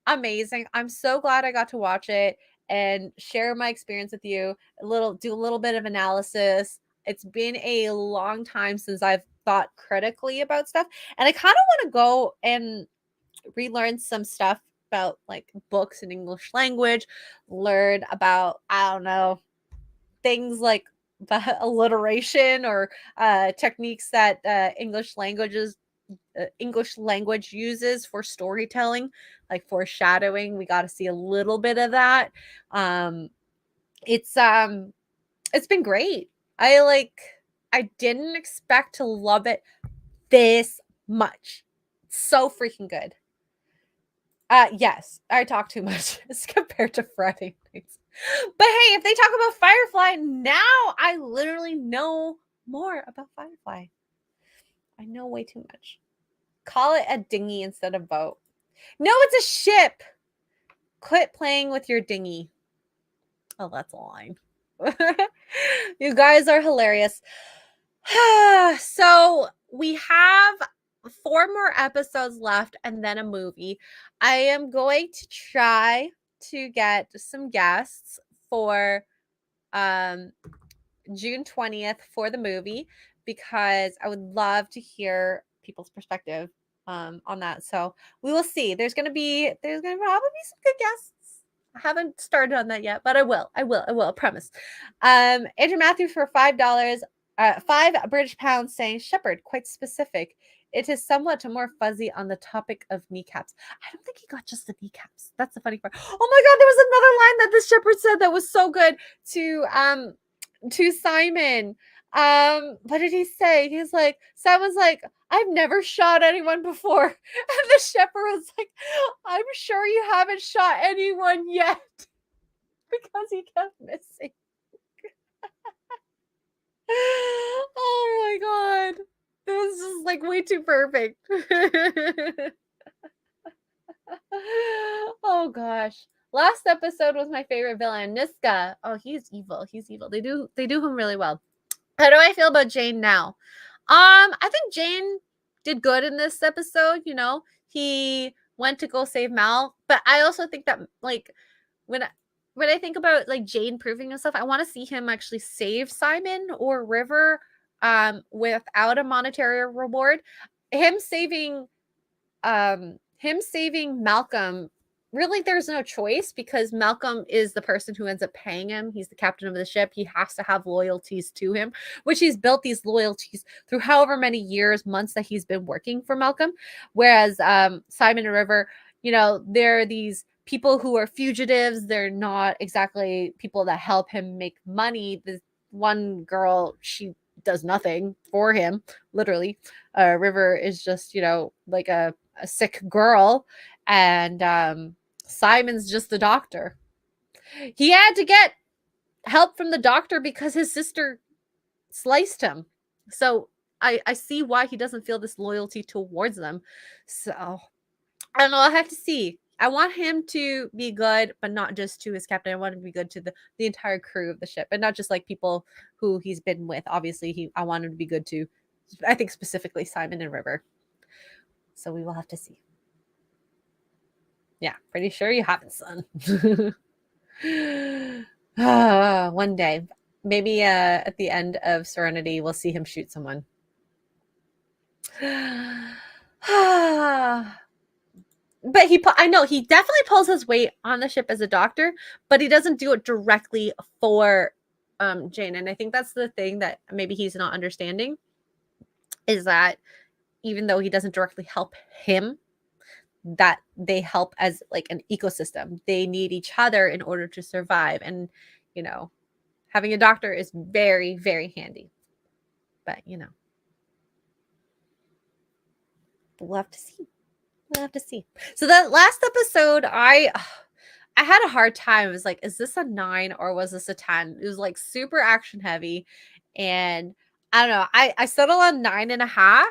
amazing. I'm so glad I got to watch it and share my experience with you. Do a little bit of analysis. It's been a long time since I've thought critically about stuff, and I kind of want to go and relearn some stuff about like books in English language, learn about, I don't know, things like alliteration or techniques that English language uses for storytelling, like foreshadowing. We got to see a little bit of that. It's been great. I didn't expect to love it this much. So freaking good. Yes, I talk too much as compared to Friday nights. But hey, if they talk about Firefly, now I literally know more about Firefly. I know way too much. Call it a dinghy instead of boat. No, it's a ship. Quit playing with your dinghy. Oh, that's a line. You guys are hilarious. So we have 4 more episodes left and then a movie. I am going to try to get some guests for June 20th for the movie, because I would love to hear people's perspective on that. So we will see. There's gonna probably be some good guests. I haven't started on that yet, but I will, I promise. Andrew Matthew for $5, 5 British pounds, saying, "Shepherd, quite specific. It is somewhat more fuzzy on the topic of kneecaps." I don't think he got just the kneecaps. That's the funny part. Oh my god, there was another line that the shepherd said that was so good to Simon. What did he say? He's like, Simon's like, "I've never shot anyone before." And the shepherd was like, "I'm sure you haven't shot anyone yet." Because he kept missing. Oh my god. This is like way too perfect. Oh gosh. Last episode was my favorite villain, Niska. Oh, he's evil. They do him really well. How do I feel about Jane now? I think Jane did good in this episode, He went to go save Mal, but I also think that like when I think about like Jane proving himself, I want to see him actually save Simon or River without a monetary reward. Him saving Malcolm, really there's no choice, because Malcolm is the person who ends up paying him. He's the captain of the ship. He has to have loyalties to him, which he's built these loyalties through however many years, months that he's been working for Malcolm. Whereas Simon and River, they're these people who are fugitives. They're not exactly people that help him make money. This one girl, she does nothing for him, literally. River is just, like a sick girl, and Simon's just the doctor. He had to get help from the doctor because his sister sliced him. So I see why he doesn't feel this loyalty towards them. So I don't know. I have to see. I want him to be good, but not just to his captain. I want him to be good to the entire crew of the ship, and not just like people who he's been with. Obviously, I want him to be good to, I think specifically Simon and River. So we will have to see. Yeah, pretty sure you haven't, son. One day, maybe at the end of Serenity, we'll see him shoot someone. But I know he definitely pulls his weight on the ship as a doctor, but he doesn't do it directly for Jane. And I think that's the thing that maybe he's not understanding, is that even though he doesn't directly help him, that they help as like an ecosystem. They need each other in order to survive. And, you know, having a doctor is very, very handy. But, you know, we'll have to see. We'll have to see. So that last episode, I had a hard time. It was like, is this a 9 or was this a 10? It was like super action heavy. And I don't know. I settled on 9.5.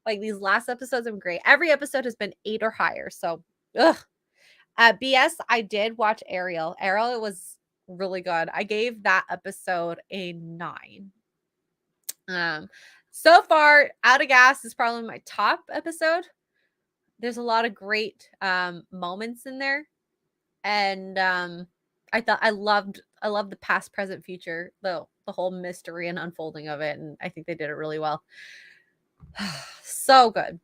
Like these last episodes have been great. Every episode has been 8 or higher. So, ugh. BS, I did watch Ariel. Ariel, it was really good. I gave that episode a 9. So far, Out of Gas is probably my top episode. There's a lot of great moments in there. And I loved the past, present, future, the whole mystery and unfolding of it. And I think they did it really well. So good.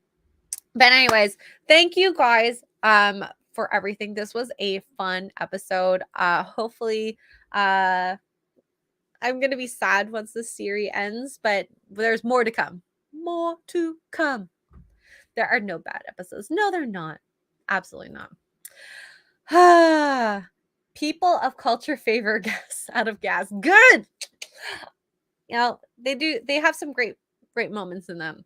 But anyways, thank you guys for everything. This was a fun episode. Hopefully I'm gonna be sad once this series ends, but there's more to come. More to come. There are no bad episodes. No, they're not. Absolutely not. People of culture favor gas Out of Gas. Good. You know, they have some great moments in them.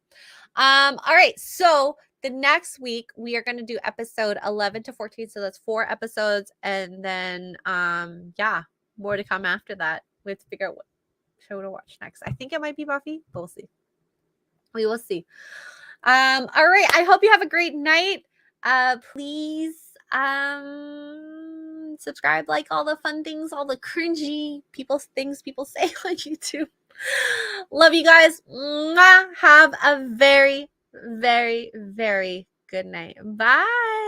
All right, so the next week we are going to do episode 11 to 14, so that's 4 episodes, and then yeah, more to come after that. We have to figure out what show to watch next. I think it might be Buffy, but we'll see. We will see. All right, I hope you have a great night. Please subscribe, like, all the fun things, all the cringy things people say on YouTube. Love you guys. Mwah. Have a very, very, very good night. Bye.